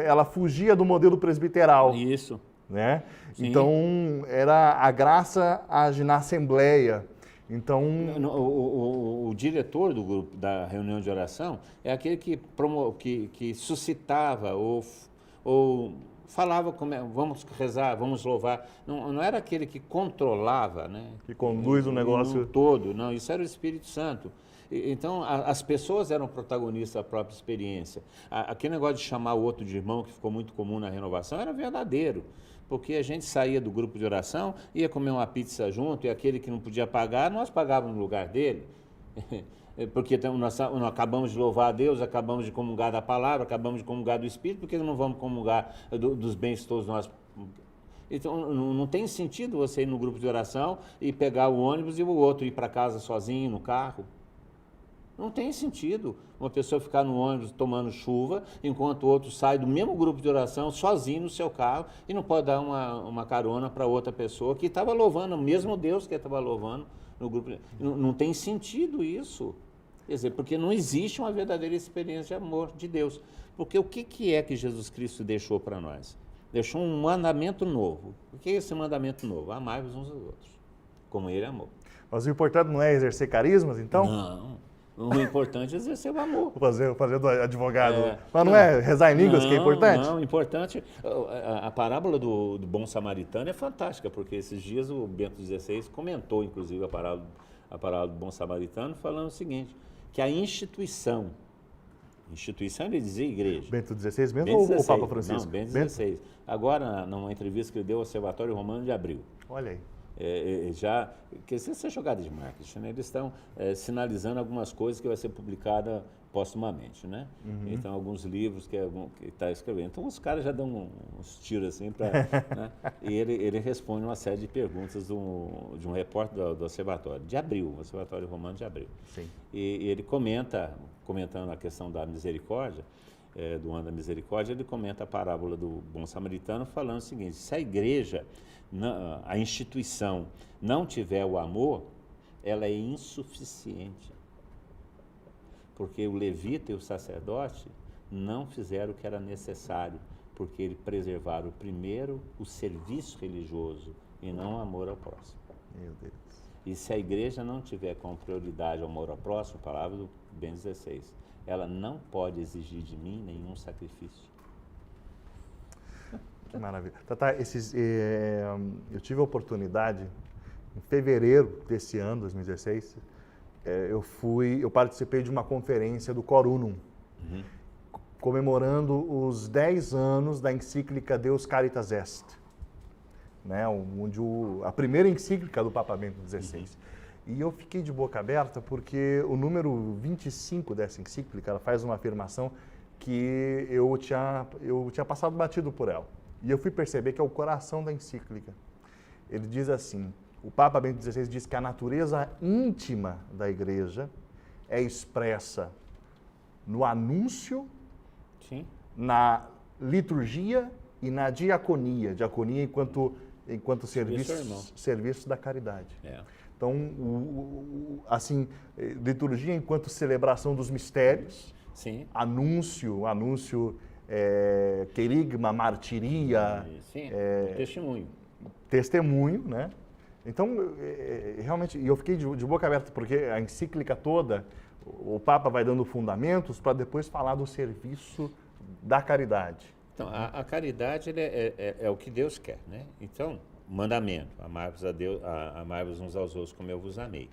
ela fugia do modelo presbiteral. Isso. Né? Então, era a graça agir na assembleia. Então, o diretor do grupo, da reunião de oração, é aquele que suscitava ou falava, vamos rezar, vamos louvar. Não era aquele que controlava, né? Que conduz o negócio todo. Não, isso era o Espírito Santo. Então, as pessoas eram protagonistas da própria experiência. Aquele negócio de chamar o outro de irmão, que ficou muito comum na renovação, era verdadeiro. Porque a gente saía do grupo de oração, ia comer uma pizza junto, e aquele que não podia pagar, nós pagávamos no lugar dele. Porque nós acabamos de louvar a Deus, acabamos de comungar da palavra, acabamos de comungar do Espírito, porque não vamos comungar dos bens todos nós. Então, não tem sentido você ir no grupo de oração e pegar o ônibus e o outro ir para casa sozinho no carro. Não tem sentido uma pessoa ficar no ônibus tomando chuva, enquanto o outro sai do mesmo grupo de oração sozinho no seu carro e não pode dar uma carona para outra pessoa que estava louvando, o mesmo Deus que estava louvando no grupo. Não tem sentido isso. Quer dizer, porque não existe uma verdadeira experiência de amor de Deus. Porque o que é que Jesus Cristo deixou para nós? Deixou um mandamento novo. O que é esse mandamento novo? Amai-vos uns aos outros, como Ele amou. Mas o importante não é exercer carismas, então? Não. O importante é exercer o amor. Fazer do advogado. Mas não é rezar em línguas que é importante? Não, importante. A parábola do bom samaritano é fantástica, porque esses dias o Bento XVI comentou, inclusive, a parábola a parábola do bom samaritano, falando o seguinte, que a instituição ele dizia igreja. Bento XVI mesmo Bento ou XVI, o Papa Francisco? Não, Bento XVI. Agora, numa entrevista que ele deu ao Observatório Romano de Abril. Olha aí. Que isso é jogada de marketing, né? Eles estão sinalizando algumas coisas que vai ser publicada póstumamente, né? Então, alguns livros que está escrevendo. Então, os caras já dão uns tiros assim para... né? E ele responde uma série de perguntas de um repórter do Observatório de Abril, Observatório Romano de Abril. Sim. E ele comentando a questão da misericórdia, do ano da misericórdia, ele comenta a parábola do bom samaritano falando o seguinte, se a igreja, a instituição não tiver o amor, ela é insuficiente. Porque o levita e o sacerdote não fizeram o que era necessário, porque eles preservaram primeiro o serviço religioso e não o amor ao próximo. Meu Deus. E se a igreja não tiver como prioridade o amor ao próximo, palavra do Bento XVI, ela não pode exigir de mim nenhum sacrifício. Que maravilha. Tata, eu tive a oportunidade, em fevereiro desse ano, 2016, eu participei de uma conferência do Cor Unum, comemorando os 10 anos da encíclica Deus Caritas Est, né, onde a primeira encíclica do Papa Bento XVI. E eu fiquei de boca aberta porque o número 25 dessa encíclica, ela faz uma afirmação que eu tinha passado batido por ela. E eu fui perceber que é o coração da encíclica. Ele diz assim, o Papa Bento XVI diz que a natureza íntima da igreja é expressa no anúncio, Sim. na liturgia e na diaconia. Diaconia enquanto serviço da caridade. Então, liturgia enquanto celebração dos mistérios, Sim. anúncio, querigma, martiria, Sim, testemunho, né? Então, realmente, eu fiquei de boca aberta, porque a encíclica toda, o Papa vai dando fundamentos para depois falar do serviço da caridade. Então, a caridade é o que Deus quer, né? Então, mandamento, amai-vos a Deus, amai-vos uns aos outros como eu vos amei.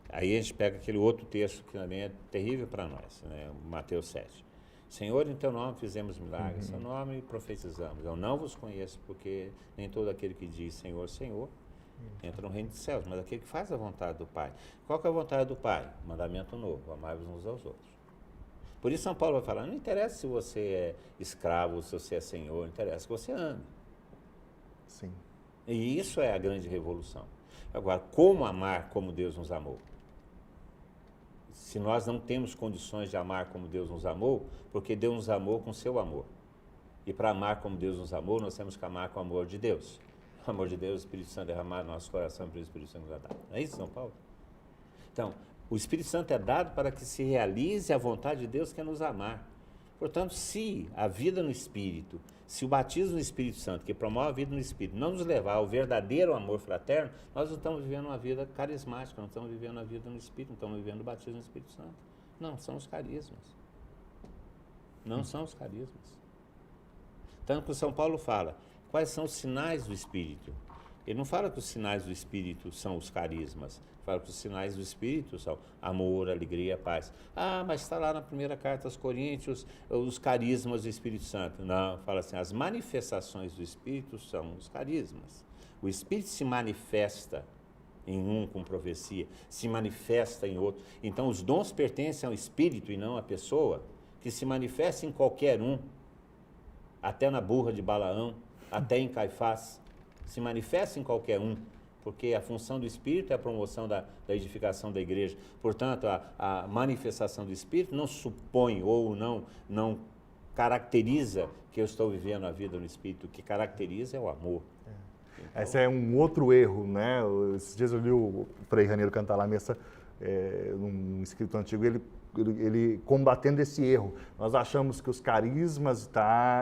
Aí a gente pega aquele outro texto que também é terrível para nós, né? Mateus 7. Senhor, em teu nome fizemos milagres, em teu nome profetizamos. Eu não vos conheço, porque nem todo aquele que diz Senhor, Senhor, entra no reino dos céus, mas aquele que faz a vontade do Pai. Qual que é a vontade do Pai? Mandamento novo, amai-vos uns aos outros. Por isso São Paulo vai falar, não interessa se você é escravo, se você é senhor, não interessa que você ame. Sim. E isso é a grande revolução. Agora, como amar como Deus nos amou? Se nós não temos condições de amar como Deus nos amou, porque Deus nos amou com seu amor. E para amar como Deus nos amou, nós temos que amar com o amor de Deus. O amor de Deus, o Espírito Santo derramado no nosso coração, pelo Espírito Santo nos dá. Não é isso, São Paulo? Então, o Espírito Santo é dado para que se realize a vontade de Deus, que é nos amar. Portanto, se a vida no Espírito, se o batismo no Espírito Santo, que promove a vida no Espírito, não nos levar ao verdadeiro amor fraterno, nós não estamos vivendo uma vida carismática, não estamos vivendo a vida no Espírito, não estamos vivendo o batismo no Espírito Santo. Não, são os carismas. Não são os carismas. Tanto que o São Paulo fala, quais são os sinais do Espírito? Ele não fala que os sinais do Espírito são os carismas, fala que os sinais do Espírito são amor, alegria, paz. Ah, mas está lá na primeira carta aos Coríntios, os carismas do Espírito Santo. Não, fala assim, as manifestações do Espírito são os carismas. O Espírito se manifesta em um com profecia, se manifesta em outro. Então, os dons pertencem ao Espírito e não à pessoa, que se manifesta em qualquer um, até na burra de Balaão, até em Caifás, se manifesta em qualquer um, porque a função do Espírito é a promoção da edificação da igreja. Portanto, a manifestação do Espírito não supõe ou não caracteriza que eu estou vivendo a vida no Espírito. O que caracteriza é o amor. Então, esse é um outro erro, né? Esses dias eu li o Frei Raniero cantar lá missa, num escrito antigo, ele combatendo esse erro. Nós achamos que os carismas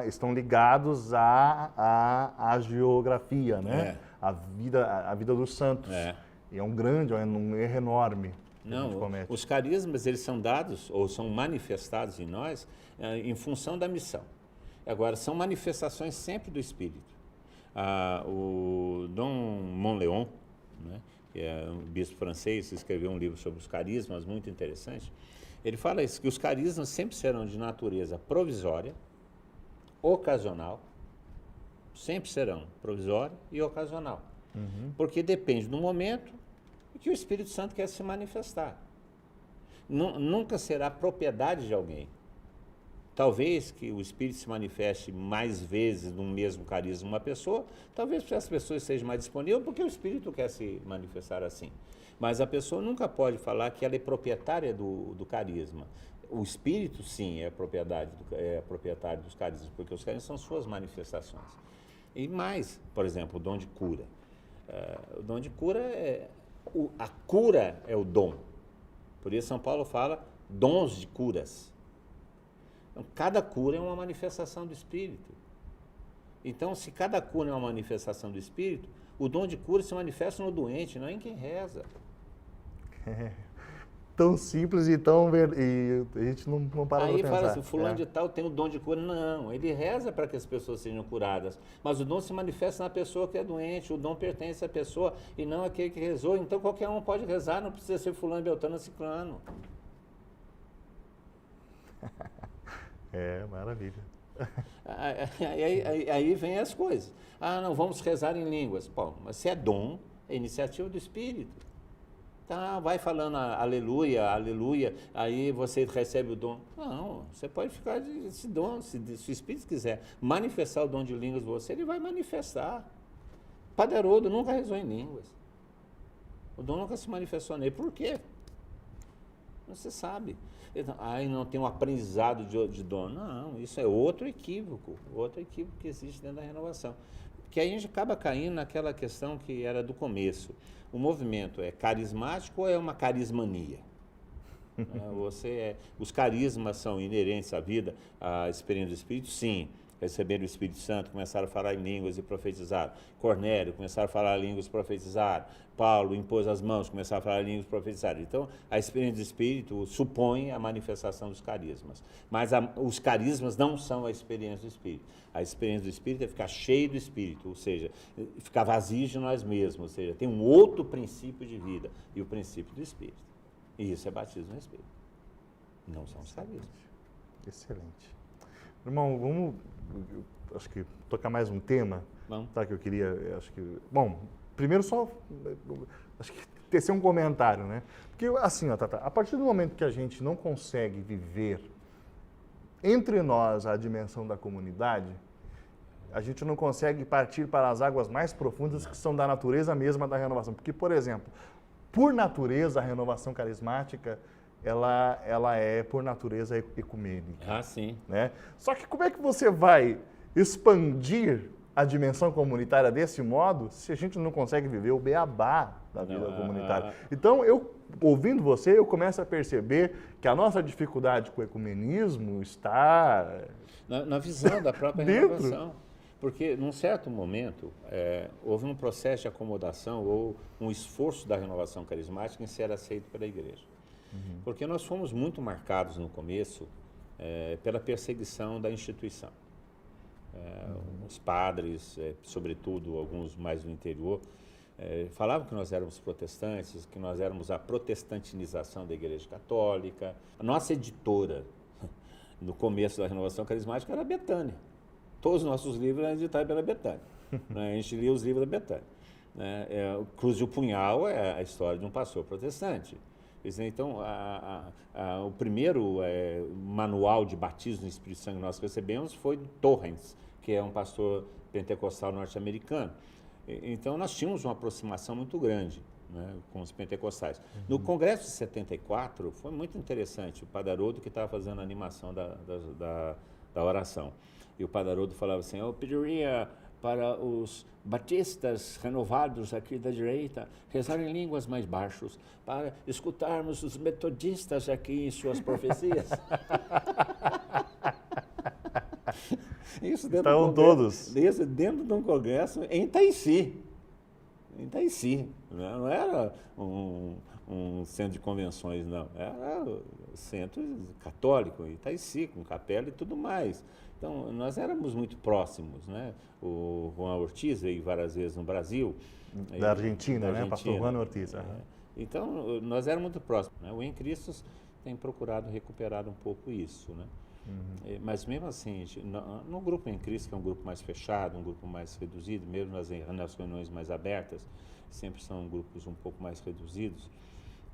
estão ligados à geografia, né? A vida dos santos. E é um erro enorme. Não, os carismas, eles são dados ou são manifestados em nós em função da missão. Agora, são manifestações sempre do Espírito. O Dom Monleon, né, que é um bispo francês, que escreveu um livro sobre os carismas, muito interessante. Ele fala isso, que os carismas sempre serão de natureza provisória, ocasional, sempre serão provisória e ocasional. Porque depende do momento em que o Espírito Santo quer se manifestar. Nunca será propriedade de alguém. Talvez que o Espírito se manifeste mais vezes no mesmo carisma uma pessoa, talvez porque as pessoas estejam mais disponíveis, porque o Espírito quer se manifestar assim. Mas a pessoa nunca pode falar que ela é proprietária do carisma. O Espírito, sim, é proprietário dos carismas, porque os carismas são suas manifestações. E mais, por exemplo, o dom de cura. O dom de cura a cura é o dom. Por isso São Paulo fala dons de curas. Então, cada cura é uma manifestação do Espírito. Então, se cada cura é uma manifestação do Espírito, o dom de cura se manifesta no doente, não em quem reza. Tão simples e tão... E a gente não para para pensar. Aí fala assim, fulano de tal tem o dom de cura. Não, ele reza para que as pessoas sejam curadas. Mas o dom se manifesta na pessoa que é doente, o dom pertence à pessoa e não àquele que rezou. Então, qualquer um pode rezar, não precisa ser fulano, beltrano, ciclano. Maravilha. Aí vem as coisas. Não, vamos rezar em línguas. Bom, mas se é dom, é iniciativa do Espírito. Tá, vai falando aleluia, aleluia, aí você recebe o dom. Não, você pode ficar esse dom, se o Espírito quiser manifestar o dom de línguas em você, ele vai manifestar. Padre Haroldo nunca rezou em línguas. O dom nunca se manifestou nele. Por quê? Você sabe. Não tem um aprendizado de dom. Não, isso é outro equívoco que existe dentro da renovação. Porque aí a gente acaba caindo naquela questão que era do começo. O movimento é carismático ou é uma carismania? Os carismas são inerentes à vida, à experiência do Espírito? Sim. Receberam o Espírito Santo, começaram a falar em línguas e profetizaram. Cornélio, começaram a falar em línguas e profetizaram. Paulo impôs as mãos, começaram a falar em línguas e profetizaram. Então, a experiência do Espírito supõe a manifestação dos carismas. Mas os carismas não são a experiência do Espírito. A experiência do Espírito é ficar cheio do Espírito, ou seja, ficar vazio de nós mesmos, ou seja, tem um outro princípio de vida, e o princípio do Espírito. E isso é batismo no Espírito. Não são os carismas. Excelente. Irmão, vamos, acho que, tocar mais um tema, tá, que eu queria, acho que... Bom, primeiro só, acho que tecer um comentário, né? Porque, assim, Tata, a partir do momento que a gente não consegue viver entre nós a dimensão da comunidade, a gente não consegue partir para as águas mais profundas que são da natureza mesma da renovação. Porque, por exemplo, por natureza, a renovação carismática... Ela é, por natureza, ecumênica. Sim. Né? Só que como é que você vai expandir a dimensão comunitária desse modo se a gente não consegue viver o beabá da vida comunitária? Então, ouvindo você, eu começo a perceber que a nossa dificuldade com o ecumenismo está... Na visão da própria renovação. Porque, num certo momento, houve um processo de acomodação ou um esforço da renovação carismática em ser aceito pela igreja. Porque nós fomos muito marcados no começo pela perseguição da instituição. Os padres, sobretudo alguns mais do interior, falavam que nós éramos protestantes, que nós éramos a protestantinização da Igreja Católica. A nossa editora, no começo da renovação carismática, era a Betânia. Todos os nossos livros eram editados pela Betânia. A gente lia os livros da Betânia. Cruz de Punhal é a história de um pastor protestante. Então, o primeiro manual de batismo no Espírito Santo que nós recebemos foi do Torrens, que é um pastor pentecostal norte-americano. Então, nós tínhamos uma aproximação muito grande, né, com os pentecostais. No Congresso de 74, foi muito interessante, o Padre Haroldo que estava fazendo a animação da oração. E o Padre Haroldo falava assim, eu pediria para os batistas renovados aqui da direita rezar em línguas mais baixas, para escutarmos os metodistas aqui em suas profecias. Isso dentro Estavam todos. Isso dentro de um congresso em Itaici. Em Itaici. Não era um centro de convenções, não. Era centro católico, em Itaici, com capela e tudo mais. Então, nós éramos muito próximos, né? O Juan Ortiz veio várias vezes no Brasil. Da Argentina, né? Pastor Juan Ortiz. Então, nós éramos muito próximos, né? O Em Cristo tem procurado recuperar um pouco isso, né? Mas mesmo assim, no grupo Em Cristo, que é um grupo mais fechado, um grupo mais reduzido, mesmo nas reuniões mais abertas, sempre são grupos um pouco mais reduzidos,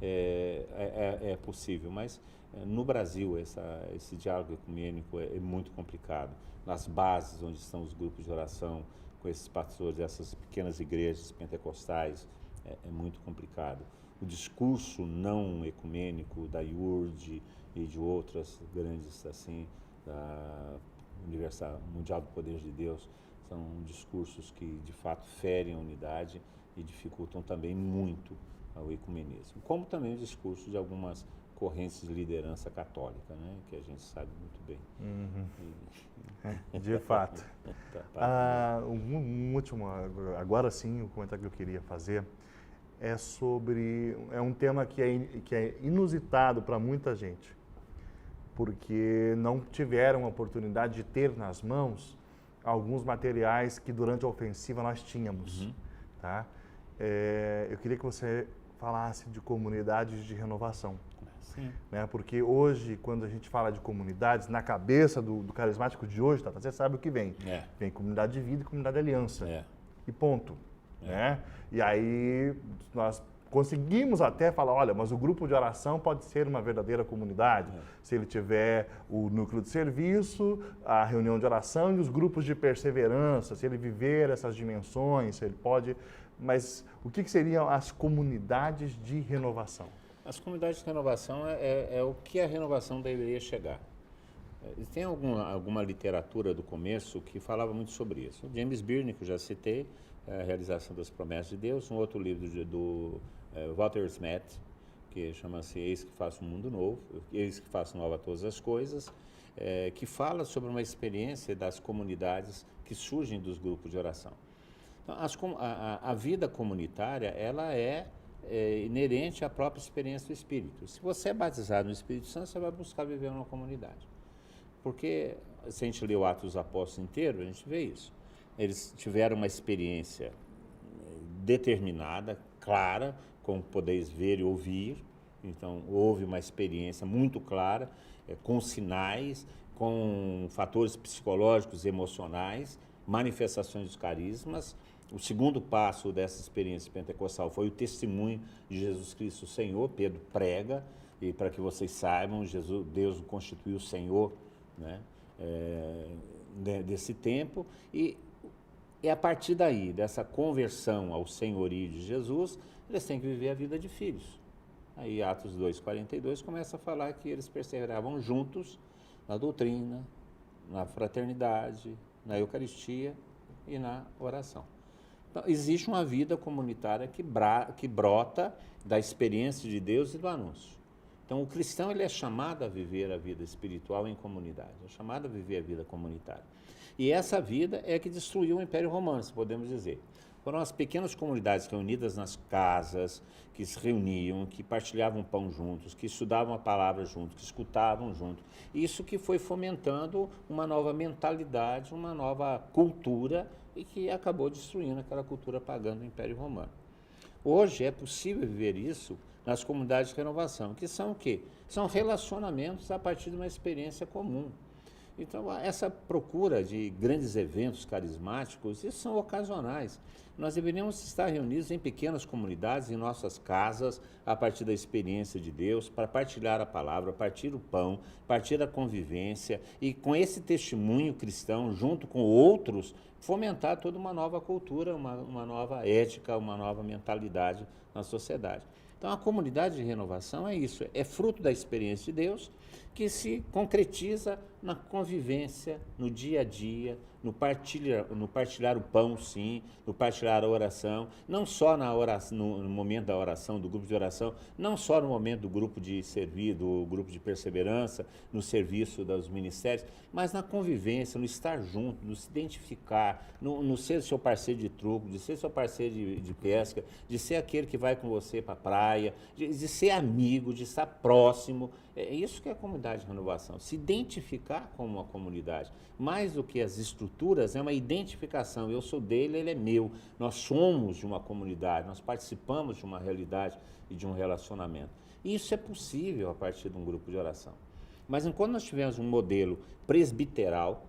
é possível, mas no Brasil esse diálogo ecumênico é muito complicado. Nas bases onde estão os grupos de oração, com esses pastores dessas pequenas igrejas pentecostais, é muito complicado. O discurso não ecumênico da IURD e de outras grandes, assim, da Universal Mundial do Poder de Deus, são discursos que de fato ferem a unidade e dificultam também muito o ecumenismo, como também o discurso de algumas correntes de liderança católica, né, que a gente sabe muito bem. De fato. Um último, agora sim, o comentário que eu queria fazer é um tema que é inusitado para muita gente, porque não tiveram a oportunidade de ter nas mãos alguns materiais que durante a ofensiva nós tínhamos. Tá? Eu queria que você falasse de comunidades de renovação. Sim. Né? Porque hoje, quando a gente fala de comunidades, na cabeça do carismático de hoje, tá, você sabe o que vem. Vem comunidade de vida e comunidade de aliança. E ponto. Né? E aí nós conseguimos até falar, olha, mas o grupo de oração pode ser uma verdadeira comunidade, se ele tiver o núcleo de serviço, a reunião de oração e os grupos de perseverança, se ele viver essas dimensões, se ele pode... Mas o que seriam as comunidades de renovação? As comunidades de renovação é o que a renovação deveria chegar. Tem alguma literatura do começo que falava muito sobre isso. O James Birney, que eu já citei, a Realização das Promessas de Deus, um outro livro do Walter Smith, que chama-se Eis que Faço um Mundo Novo, Eis que Faço Nova Todas as Coisas, que fala sobre uma experiência das comunidades que surgem dos grupos de oração. Então, a vida comunitária, ela é inerente à própria experiência do Espírito. Se você é batizado no Espírito Santo, você vai buscar viver numa comunidade. Porque, se a gente lê o Atos dos Apóstolos inteiro, a gente vê isso. Eles tiveram uma experiência determinada, clara, como podeis ver e ouvir. Então, houve uma experiência muito clara, com sinais, com fatores psicológicos e emocionais, manifestações dos carismas. O segundo passo dessa experiência pentecostal foi o testemunho de Jesus Cristo, o Senhor. Pedro prega, e para que vocês saibam, Deus o constituiu o Senhor, né, desse tempo, e a partir daí, dessa conversão ao senhorio de Jesus, eles têm que viver a vida de filhos. Aí Atos 2:42 começa a falar que eles perseveravam juntos na doutrina, na fraternidade, na Eucaristia e na oração. Então, existe uma vida comunitária que brota da experiência de Deus e do anúncio. Então, o cristão ele é chamado a viver a vida espiritual em comunidade, é chamado a viver a vida comunitária. E essa vida é que destruiu o Império Romano, se podemos dizer. Foram as pequenas comunidades reunidas nas casas, que se reuniam, que partilhavam pão juntos, que estudavam a palavra juntos, que escutavam juntos. Isso que foi fomentando uma nova mentalidade, uma nova cultura, e que acabou destruindo aquela cultura pagã do Império Romano. Hoje é possível viver isso nas comunidades de renovação, que são o quê? São relacionamentos a partir de uma experiência comum. Então, essa procura de grandes eventos carismáticos, isso são ocasionais. Nós deveríamos estar reunidos em pequenas comunidades, em nossas casas, a partir da experiência de Deus, para partilhar a palavra, partir o pão, partir a convivência, e com esse testemunho cristão, junto com outros, fomentar toda uma nova cultura, uma nova ética, uma nova mentalidade na sociedade. Então, a comunidade de renovação é isso, é fruto da experiência de Deus, que se concretiza na convivência, no dia a dia, no partilhar o pão, sim, no partilhar a oração, não só na oração, no momento da oração, do grupo de oração, não só no momento do grupo de servir, do grupo de perseverança, no serviço dos ministérios, mas na convivência, no estar junto, no se identificar, no ser seu parceiro de truco, de ser seu parceiro de pesca, de ser aquele que vai com você para a praia, de ser amigo, de estar próximo. É isso que é a comunidade de renovação, se identificar como uma comunidade. Mais do que as estruturas, é uma identificação. Eu sou dele, ele é meu. Nós somos de uma comunidade, nós participamos de uma realidade e de um relacionamento. E isso é possível a partir de um grupo de oração. Mas enquanto nós tivermos um modelo presbiteral,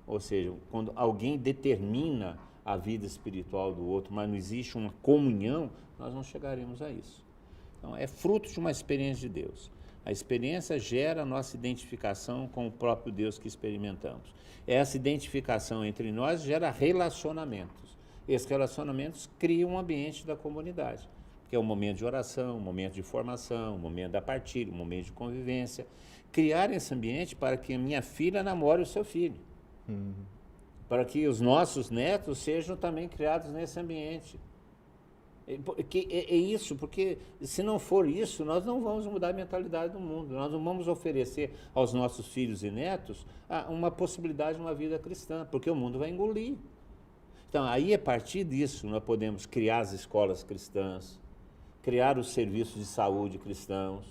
ou seja, quando alguém determina a vida espiritual do outro, mas não existe uma comunhão, nós não chegaremos a isso. Então, é fruto de uma experiência de Deus. A experiência gera a nossa identificação com o próprio Deus que experimentamos. Essa identificação entre nós gera relacionamentos. Esses relacionamentos criam um ambiente da comunidade, que é um momento de oração, um momento de formação, um momento da partilha, um momento de convivência. Criar esse ambiente para que a minha filha namore o seu filho. Para que os nossos netos sejam também criados nesse ambiente. É isso, porque se não for isso, nós não vamos mudar a mentalidade do mundo, nós não vamos oferecer aos nossos filhos e netos uma possibilidade de uma vida cristã, porque o mundo vai engolir. Então, aí a partir disso, nós podemos criar as escolas cristãs, criar os serviços de saúde cristãos,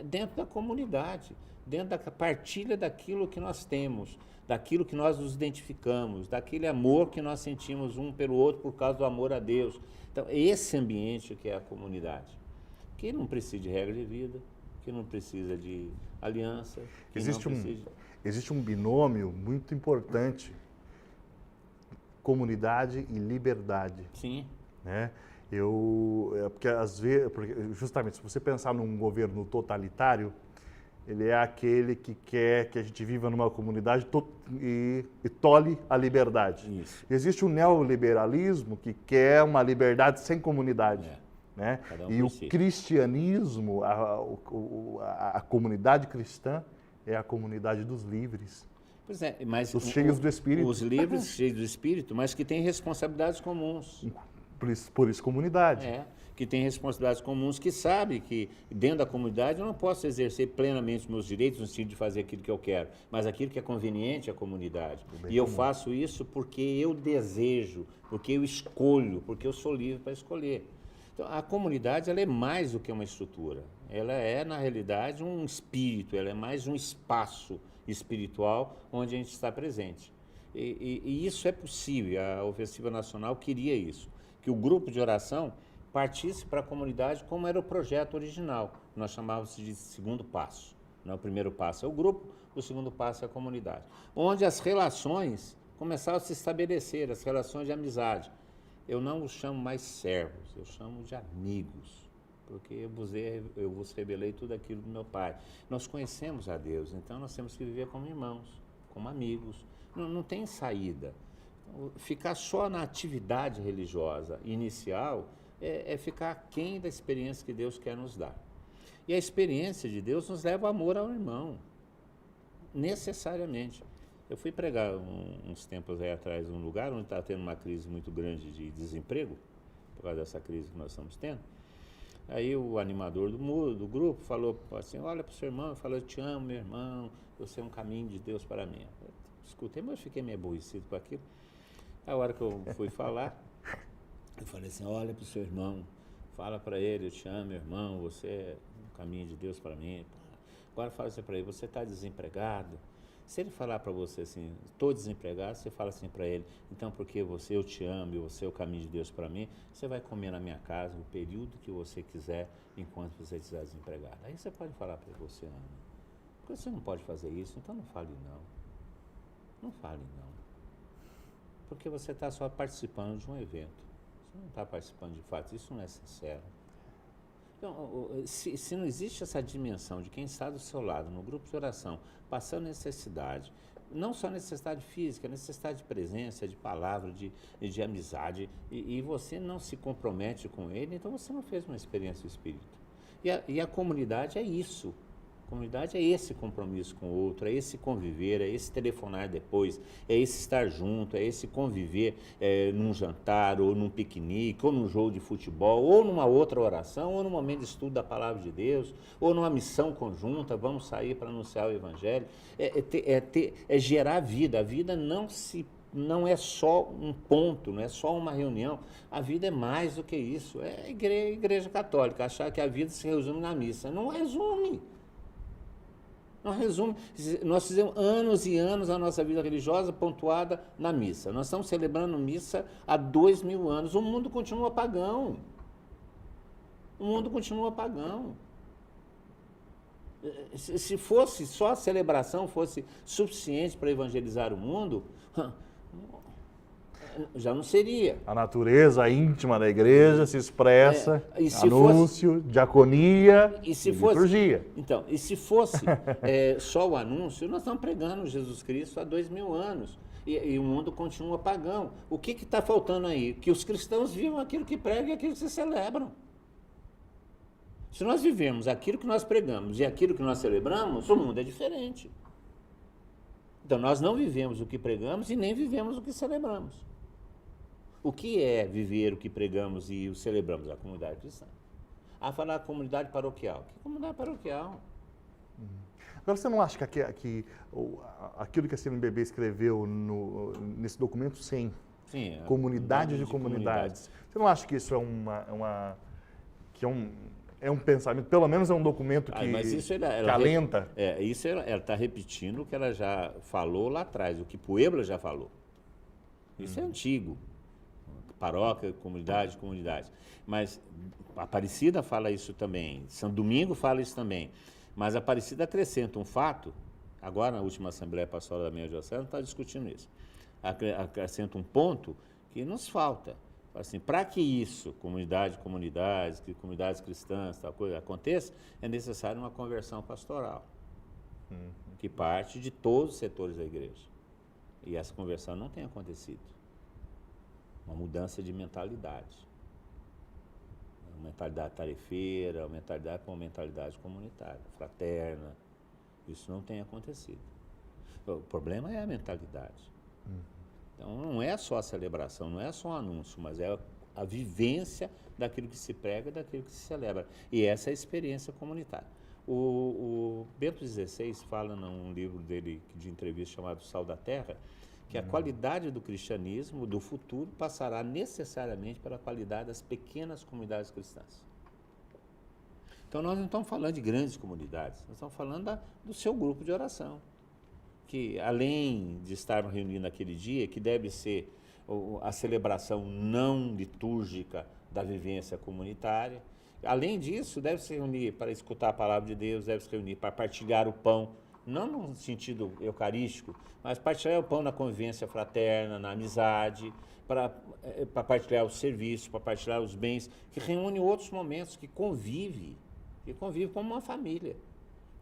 dentro da comunidade, dentro da partilha daquilo que nós temos, daquilo que nós nos identificamos, daquele amor que nós sentimos um pelo outro por causa do amor a Deus. Então, esse ambiente que é a comunidade, que não precisa de regra de vida, que não precisa de aliança. Existe um binômio muito importante, comunidade e liberdade. Sim. Né? Porque às vezes, justamente, se você pensar num governo totalitário, ele é aquele que quer que a gente viva numa comunidade e tolhe a liberdade. Isso. Existe o neoliberalismo que quer uma liberdade sem comunidade. Né? E o cristianismo, a comunidade cristã, é a comunidade dos livres. Pois é, mas os cheios do Espírito. Os livres cheios do Espírito, mas que têm responsabilidades comuns. Por isso, comunidade. Que tem responsabilidades comuns, que sabe que dentro da comunidade eu não posso exercer plenamente os meus direitos no sentido de fazer aquilo que eu quero, mas aquilo que é conveniente à comunidade. E eu faço isso porque eu desejo, porque eu escolho, porque eu sou livre para escolher. Então, a comunidade ela é mais do que uma estrutura. Ela é, na realidade, um espírito, ela é mais um espaço espiritual onde a gente está presente. E isso é possível. A Ofensiva Nacional queria isso, que o grupo de oração partisse para a comunidade como era o projeto original. Nós chamávamos de segundo passo. Não, o primeiro passo é o grupo, o segundo passo é a comunidade. Onde as relações começaram a se estabelecer, as relações de amizade. Eu não os chamo mais servos, eu chamo de amigos, porque eu vos revelei tudo aquilo do meu Pai. Nós conhecemos a Deus, então nós temos que viver como irmãos, como amigos. Não tem saída. Ficar só na atividade religiosa inicial é ficar aquém da experiência que Deus quer nos dar. E a experiência de Deus nos leva ao amor ao irmão, necessariamente. Eu fui pregar uns tempos aí atrás num lugar onde está tendo uma crise muito grande de desemprego, por causa dessa crise que nós estamos tendo. Aí o animador do grupo falou assim, olha para o seu irmão, falou, eu te amo, meu irmão, você é um caminho de Deus para mim. Eu escutei, mas eu fiquei meio aborrecido com aquilo. A hora que eu fui falar, eu falei assim, olha para o seu irmão, fala para ele, eu te amo, meu irmão, você é um caminho de Deus para mim. Agora fala assim para ele, você está desempregado? Se ele falar para você assim, estou desempregado, você fala assim para ele, então porque eu te amo e você é o caminho de Deus para mim, você vai comer na minha casa o período que você quiser, enquanto você estiver desempregado. Aí você pode falar para ele, você ama. Porque você não pode fazer isso, então não fale não. Não fale não. Porque você está só participando de um evento. Você não está participando de fato, isso não é sincero. Então, se não existe essa dimensão de quem está do seu lado, no grupo de oração, passando necessidade, não só necessidade física, necessidade de presença, de palavra, de amizade, e você não se compromete com ele, então você não fez uma experiência do Espírito. E a comunidade é isso. A comunidade é esse compromisso com o outro, é esse conviver, é esse telefonar depois, é esse estar junto, é esse conviver num jantar, ou num piquenique, ou num jogo de futebol, ou numa outra oração, ou num momento de estudo da Palavra de Deus, ou numa missão conjunta, vamos sair para anunciar o Evangelho. É gerar vida. A vida não é só um ponto, não é só uma reunião. A vida é mais do que isso. É a igreja católica, achar que a vida se resume na missa. Não resume. Nós fizemos anos e anos a nossa vida religiosa pontuada na missa. Nós estamos celebrando missa há 2000 anos. O mundo continua pagão. O mundo continua pagão. Se fosse só a celebração fosse suficiente para evangelizar o mundo, já não seria. A natureza íntima da igreja se expressa, anúncio, diaconia e liturgia. Então, e se fosse só o anúncio, nós estamos pregando Jesus Cristo há 2000 anos. E o mundo continua pagão. O que está faltando aí? Que os cristãos vivam aquilo que pregam e aquilo que se celebram. Se nós vivemos aquilo que nós pregamos e aquilo que nós celebramos, o mundo é diferente. Então, nós não vivemos o que pregamos e nem vivemos o que celebramos. O que é viver o que pregamos e o celebramos? A comunidade cristã. Falar a comunidade paroquial. Que comunidade paroquial? Agora, você não acha que aquilo que a CNBB escreveu nesse documento 100, sim, comunidade de comunidades, você não acha que isso é um pensamento, pelo menos é um documento que alenta? Isso ela está repetindo o que ela já falou lá atrás, o que Puebla já falou. Isso é antigo. Paróquia, comunidade. Mas a Aparecida fala isso também, São Domingo fala isso também. Mas a Aparecida acrescenta um fato, agora na última Assembleia Pastoral da minha diocese, não está discutindo isso. Acrescenta um ponto que nos falta. Assim, para que isso, comunidades, que comunidades cristãs, tal coisa, aconteça, é necessário uma conversão pastoral, que parte de todos os setores da igreja. E essa conversão não tem acontecido. Uma mudança de mentalidade. Uma mentalidade tarefeira, uma mentalidade para uma mentalidade comunitária, fraterna. Isso não tem acontecido. O problema é a mentalidade. Então, não é só a celebração, não é só o anúncio, mas é a vivência daquilo que se prega, daquilo que se celebra. E essa é a experiência comunitária. O Bento XVI fala num livro dele de entrevista chamado Sal da Terra, que a qualidade do cristianismo do futuro passará necessariamente pela qualidade das pequenas comunidades cristãs. Então, nós não estamos falando de grandes comunidades, nós estamos falando do seu grupo de oração, que além de estarmos reunidos naquele dia, que deve ser a celebração não litúrgica da vivência comunitária, além disso, deve se reunir para escutar a palavra de Deus, deve se reunir para partilhar o pão, não no sentido eucarístico, mas partilhar o pão na convivência fraterna, na amizade, para partilhar os serviços, para partilhar os bens, que reúne outros momentos, que convive como uma família.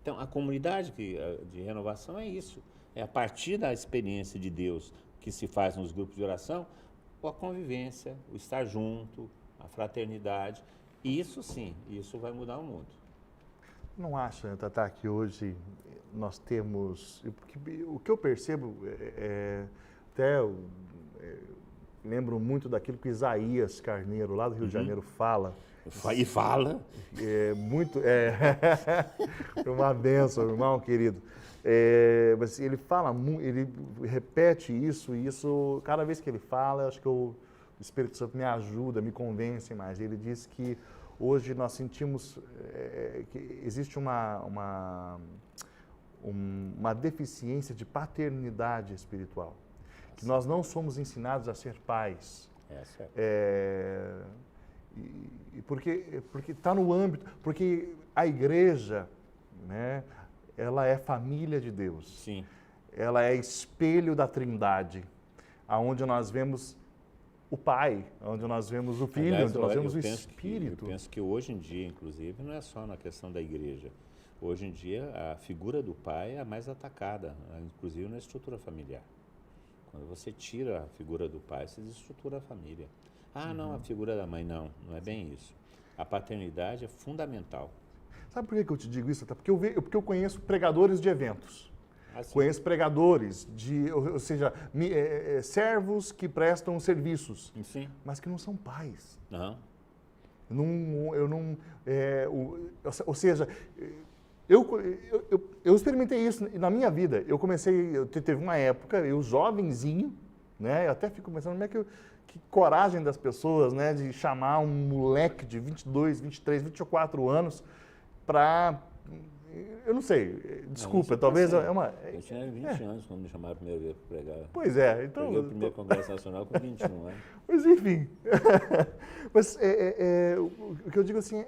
Então, a comunidade de renovação é isso, é a partir da experiência de Deus que se faz nos grupos de oração, a convivência, o estar junto, a fraternidade, isso sim, isso vai mudar o mundo. Não acha, Tatá, que hoje nós temos... O que eu percebo, lembro muito daquilo que Isaías Carneiro, lá do Rio de Janeiro, fala. E fala. Uma bênção, irmão querido. Mas ele fala, ele repete isso, e isso, cada vez que ele fala, eu acho que o Espírito Santo me ajuda, me convence mais. Ele diz que hoje nós sentimos que existe uma deficiência de paternidade espiritual, que nós não somos ensinados a ser pais. Porque está no âmbito, porque a igreja, né, ela é família de Deus. Sim. Ela é espelho da Trindade, aonde nós vemos o Pai, onde nós vemos o Filho, aliás, onde nós vemos o Espírito. Eu penso que hoje em dia, inclusive, não é só na questão da igreja. Hoje em dia, a figura do pai é a mais atacada, inclusive na estrutura familiar. Quando você tira a figura do pai, você desestrutura a família. Não, a figura da mãe, não é bem isso. A paternidade é fundamental. Sabe por que eu te digo isso? Porque eu conheço pregadores de eventos. Conheço pregadores, ou seja, servos que prestam serviços, sim, mas que não são pais. Não. Ou seja, eu experimentei isso na minha vida. Teve uma época, eu jovenzinho, né? Eu até fico pensando, que coragem das pessoas, né, de chamar um moleque de 22, 23, 24 anos para eu não sei, desculpa, talvez é uma... Eu tinha 20 anos quando me chamaram a primeira vez para pregar. Pois é, então... Peguei o primeiro Congresso Nacional com 21, né? Mas enfim, mas o que eu digo assim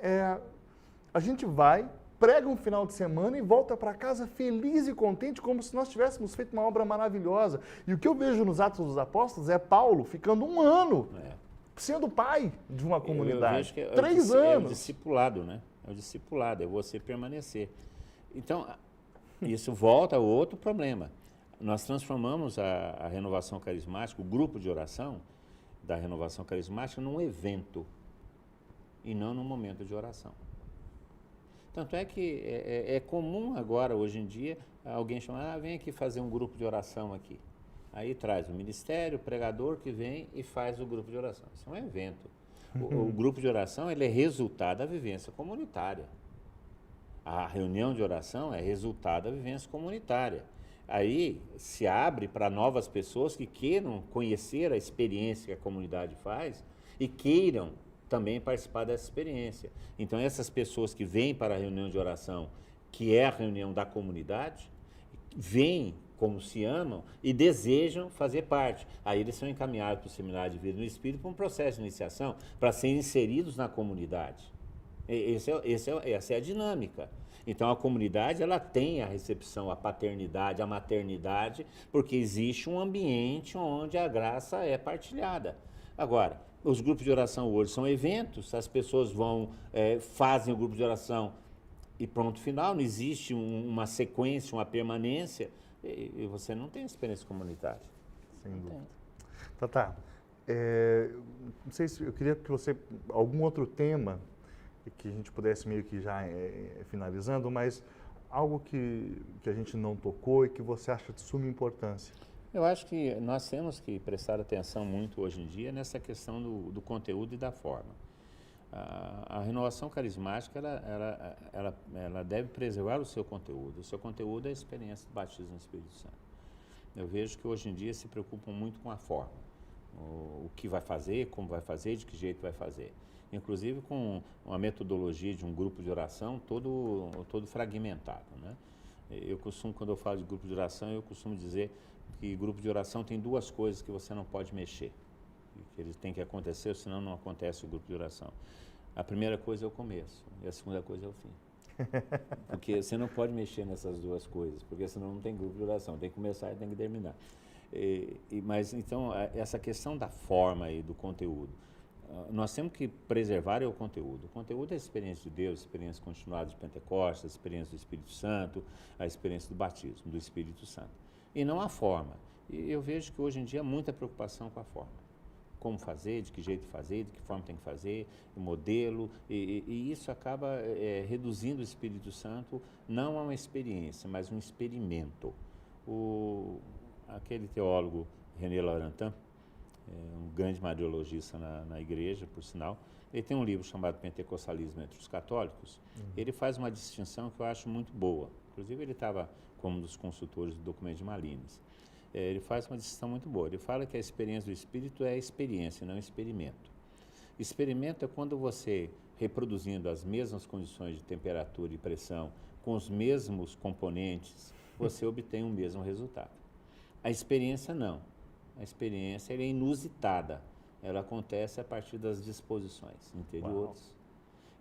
a gente vai, prega um final de semana e volta para casa feliz e contente, como se nós tivéssemos feito uma obra maravilhosa. E o que eu vejo nos Atos dos Apóstolos é Paulo ficando um ano sendo pai de uma comunidade. Eu vejo que 3 anos. É o discipulado, né? É o discipulado, é você permanecer. Então, isso volta a outro problema. Nós transformamos a renovação carismática, o grupo de oração da renovação carismática, num evento e não num momento de oração. Tanto é que é comum agora, hoje em dia, alguém chamar, vem aqui fazer um grupo de oração aqui. Aí traz o ministério, o pregador que vem e faz o grupo de oração. Isso é um evento. O grupo de oração ele é resultado da vivência comunitária. A reunião de oração é resultado da vivência comunitária. Aí se abre para novas pessoas que queiram conhecer a experiência que a comunidade faz e queiram também participar dessa experiência. Então essas pessoas que vêm para a reunião de oração, que é a reunião da comunidade, vêm como se amam e desejam fazer parte. Aí eles são encaminhados para o Seminário de Vida no Espírito para um processo de iniciação, para serem inseridos na comunidade. Essa é a dinâmica. Então a comunidade ela tem a recepção, a paternidade, a maternidade, porque existe um ambiente onde a graça é partilhada. Agora, os grupos de oração hoje são eventos, as pessoas vão, fazem o grupo de oração e pronto, final, não existe uma sequência, uma permanência, e você não tem experiência comunitária. Sem dúvida. Tá. Não sei se eu queria que você, algum outro tema que a gente pudesse meio que já finalizando, mas algo que a gente não tocou e que você acha de suma importância. Eu acho que nós temos que prestar atenção muito hoje em dia nessa questão do conteúdo e da forma. A renovação carismática, ela deve preservar o seu conteúdo. O seu conteúdo é a experiência do batismo no Espírito Santo. Eu vejo que hoje em dia se preocupam muito com a forma. O que vai fazer, como vai fazer, de que jeito vai fazer. Inclusive com uma metodologia de um grupo de oração todo fragmentado, né? Eu costumo, quando eu falo de grupo de oração, eu costumo dizer que grupo de oração tem 2 coisas que você não pode mexer, que eles têm que acontecer, senão não acontece o grupo de oração. A primeira coisa é o começo e a segunda coisa é o fim. Porque você não pode mexer nessas 2 coisas, porque senão não tem grupo de oração, tem que começar e tem que terminar. Mas então, essa questão da forma e do conteúdo, nós temos que preservar o conteúdo. O conteúdo é a experiência de Deus, a experiência continuada de Pentecostes, a experiência do Espírito Santo, a experiência do batismo, do Espírito Santo. E não a forma. E eu vejo que hoje em dia há muita preocupação com a forma. Como fazer, de que jeito fazer, de que forma tem que fazer, o modelo, e isso acaba reduzindo o Espírito Santo não a uma experiência, mas um experimento. Aquele teólogo René Laurentin, um grande mariologista na igreja, por sinal, ele tem um livro chamado Pentecostalismo entre os Católicos. Ele faz uma distinção que eu acho muito boa. Inclusive, ele estava como um dos consultores do documento de Malines. Ele faz uma distinção muito boa. Ele fala que a experiência do Espírito é experiência, não experimento. Experimento é quando você, reproduzindo as mesmas condições de temperatura e pressão, com os mesmos componentes, você obtém o mesmo resultado. A experiência não. A experiência é inusitada. Ela acontece a partir das disposições interiores. Uau.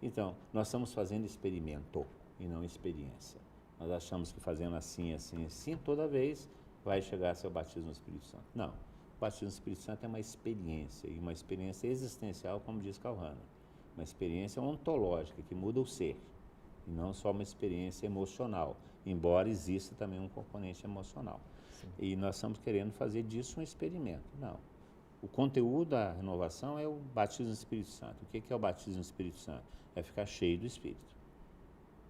Então, nós estamos fazendo experimento e não experiência. Nós achamos que fazendo assim, assim, assim, toda vez vai chegar a ser o batismo no Espírito Santo. Não. O batismo no Espírito Santo é uma experiência, e uma experiência existencial, como diz Calvino. Uma experiência ontológica, que muda o ser, e não só uma experiência emocional, embora exista também um componente emocional. Sim. E nós estamos querendo fazer disso um experimento. Não. O conteúdo da renovação é o batismo no Espírito Santo. O que é o batismo no Espírito Santo? É ficar cheio do Espírito.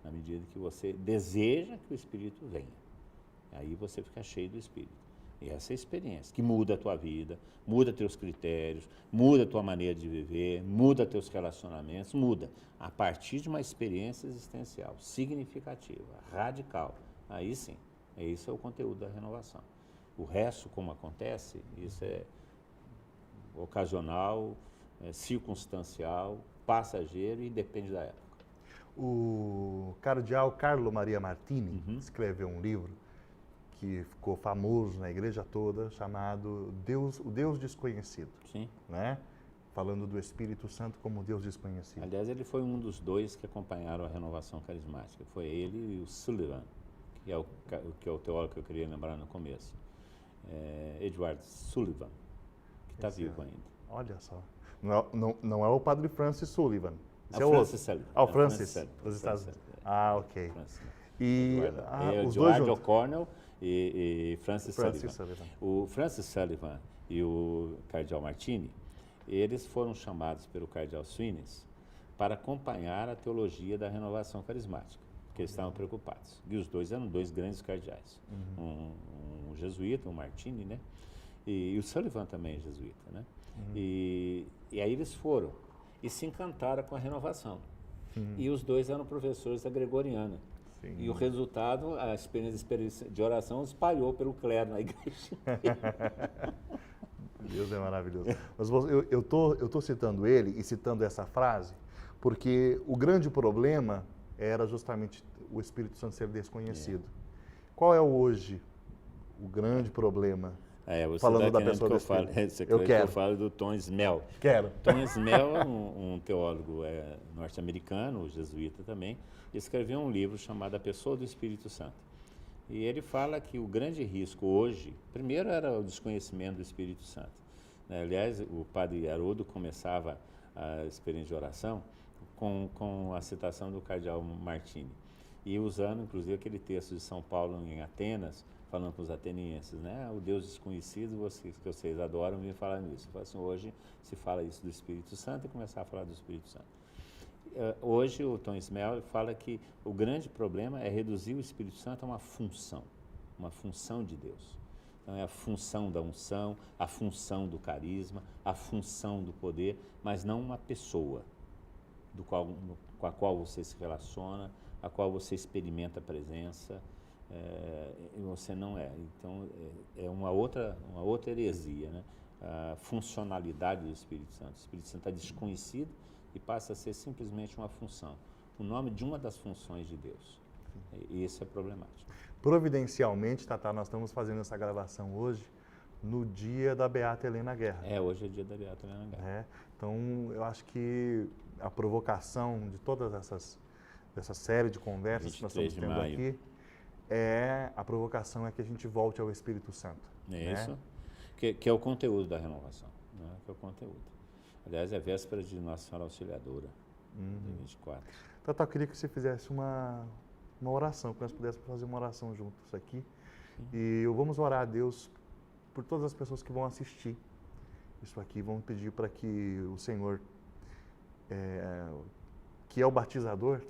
Na medida que você deseja que o Espírito venha. Aí você fica cheio do Espírito. E essa é a experiência, que muda a tua vida, muda teus critérios, muda a tua maneira de viver, muda teus relacionamentos, muda. A partir de uma experiência existencial, significativa, radical. Aí sim, esse é o conteúdo da renovação. O resto, como acontece, isso é ocasional, circunstancial, passageiro e depende da época. O cardeal Carlo Maria Martini escreveu um livro que ficou famoso na igreja toda, chamado O Deus Desconhecido. Sim. Né? Falando do Espírito Santo como Deus desconhecido. Aliás, ele foi um dos dois que acompanharam a renovação carismática. Foi ele e o Sullivan, que é o teólogo que eu queria lembrar no começo. Edward Sullivan, que está vivo ainda. Olha só. Não é o padre Francis Sullivan. É o Francis Sullivan. Ah, o Francis, dos Estados Unidos. Ah, ok. E os dois Edward juntos. O'Connell e Francis Sullivan. O Francis Sullivan e o cardeal Martini, eles foram chamados pelo cardeal Swines para acompanhar a teologia da renovação carismática, porque eles estavam preocupados. E os dois eram dois grandes cardeais. Um jesuíta, o Martini, né? E o Sullivan também é jesuíta, né? E aí eles foram e se encantaram com a renovação. E os dois eram professores da Gregoriana. Sim. E o resultado, a experiência de oração espalhou pelo clero na igreja. Deus é maravilhoso. Mas eu tô citando ele e citando essa frase porque o grande problema era justamente o Espírito Santo ser desconhecido. Qual é hoje o grande problema? Você falando tá da pessoa que eu do falo, Espírito. você Eu quer quero. que eu fale do Tom Snell. Quero. Tom Snell é um teólogo norte-americano, jesuíta também, e escreveu um livro chamado A Pessoa do Espírito Santo. E ele fala que o grande risco hoje, primeiro era o desconhecimento do Espírito Santo. Aliás, o padre Haroldo começava a experiência de oração com a citação do cardeal Martini, e usando inclusive aquele texto de São Paulo em Atenas, falando com os atenienses, né? O Deus desconhecido, que vocês adoram, vem falar nisso. Assim, hoje se fala isso do Espírito Santo e começar a falar do Espírito Santo. Hoje o Tom Snell fala que o grande problema é reduzir o Espírito Santo a uma função de Deus. Então é a função da unção, a função do carisma, a função do poder, mas não uma pessoa com a qual você se relaciona, a qual você experimenta a presença. E você não é. Então, é uma outra heresia, né? A funcionalidade do Espírito Santo. O Espírito Santo é desconhecido e passa a ser simplesmente uma função, o nome de uma das funções de Deus. E isso é problemático. Providencialmente, Tatá, nós estamos fazendo essa gravação hoje, no dia da Beata Helena Guerra. Hoje é dia da Beata Helena Guerra. Então, eu acho que a provocação de todas dessa série de conversas que nós estamos tendo aqui, a provocação é que a gente volte ao Espírito Santo. Isso, né? que é o conteúdo da renovação, né? Que é o conteúdo. Aliás, é véspera de Nossa Senhora Auxiliadora, dia 24. Tatá, eu queria que você fizesse uma oração, que nós pudéssemos fazer uma oração juntos aqui. E vamos orar a Deus por todas as pessoas que vão assistir isso aqui. Vamos pedir para que o Senhor, que é o batizador,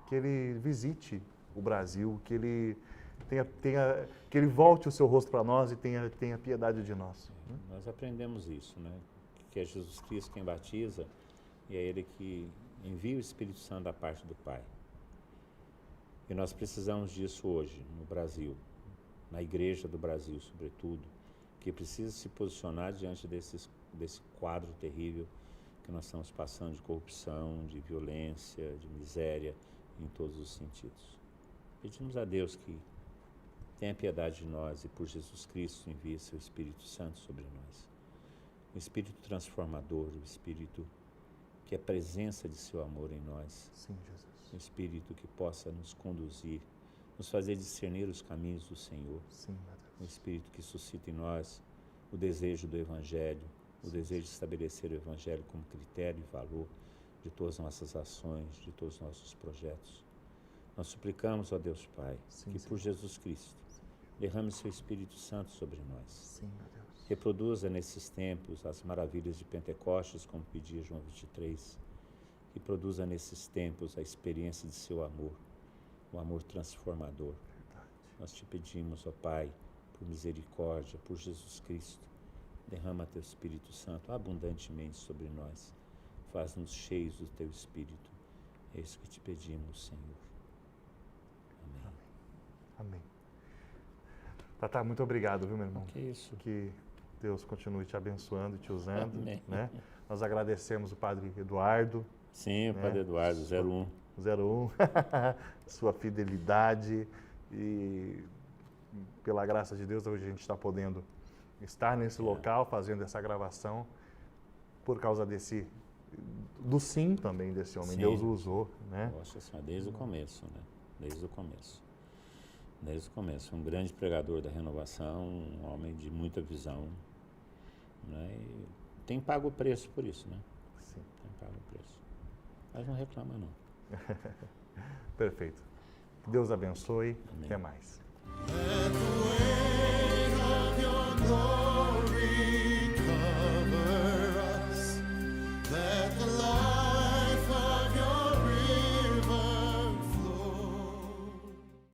que Ele visite o Brasil, que Ele que Ele volte o seu rosto para nós e tenha piedade de nós. Nós aprendemos isso, né? Que é Jesus Cristo quem batiza e é Ele que envia o Espírito Santo da parte do Pai. E nós precisamos disso hoje no Brasil, na Igreja do Brasil, sobretudo, que precisa se posicionar diante desse quadro terrível que nós estamos passando de corrupção, de violência, de miséria, em todos os sentidos. Pedimos a Deus que tenha piedade de nós e por Jesus Cristo envie seu Espírito Santo sobre nós. O Espírito transformador, o Espírito que é a presença de seu amor em nós. Sim, Jesus. Um Espírito que possa nos conduzir, nos fazer discernir os caminhos do Senhor. Sim, meu Deus. Um Espírito que suscita em nós o desejo do Evangelho, o desejo de estabelecer o Evangelho como critério e valor de todas as nossas ações, de todos os nossos projetos. Nós suplicamos, ó Deus Pai, que por Jesus Cristo derrame seu Espírito Santo sobre nós. Sim, meu Deus. Reproduza nesses tempos as maravilhas de Pentecostes, como pedia João 23. Que produza nesses tempos a experiência de seu amor, o amor transformador. Verdade. Nós te pedimos, ó Pai, por misericórdia, por Jesus Cristo, derrama teu Espírito Santo abundantemente sobre nós. Faz-nos cheios do teu Espírito. É isso que te pedimos, Senhor. Amém. Amém. Tatá, muito obrigado, viu, meu irmão? Que isso. Que Deus continue te abençoando e te usando. Amém. Né? Nós agradecemos o Padre Eduardo. Sim, o Padre Eduardo, 01. 01, sua fidelidade e pela graça de Deus hoje a gente está podendo estar nesse local fazendo essa gravação por causa do sim também desse homem. Sim. Deus o usou, né? Poxa Senhora, desde o começo, né? Desde o começo. Desde o começo. Um grande pregador da renovação, um homem de muita visão, né? E tem pago o preço por isso, né? Sim. Tem pago o preço. Mas não reclama, não. Perfeito. Deus abençoe. Amém. Até mais.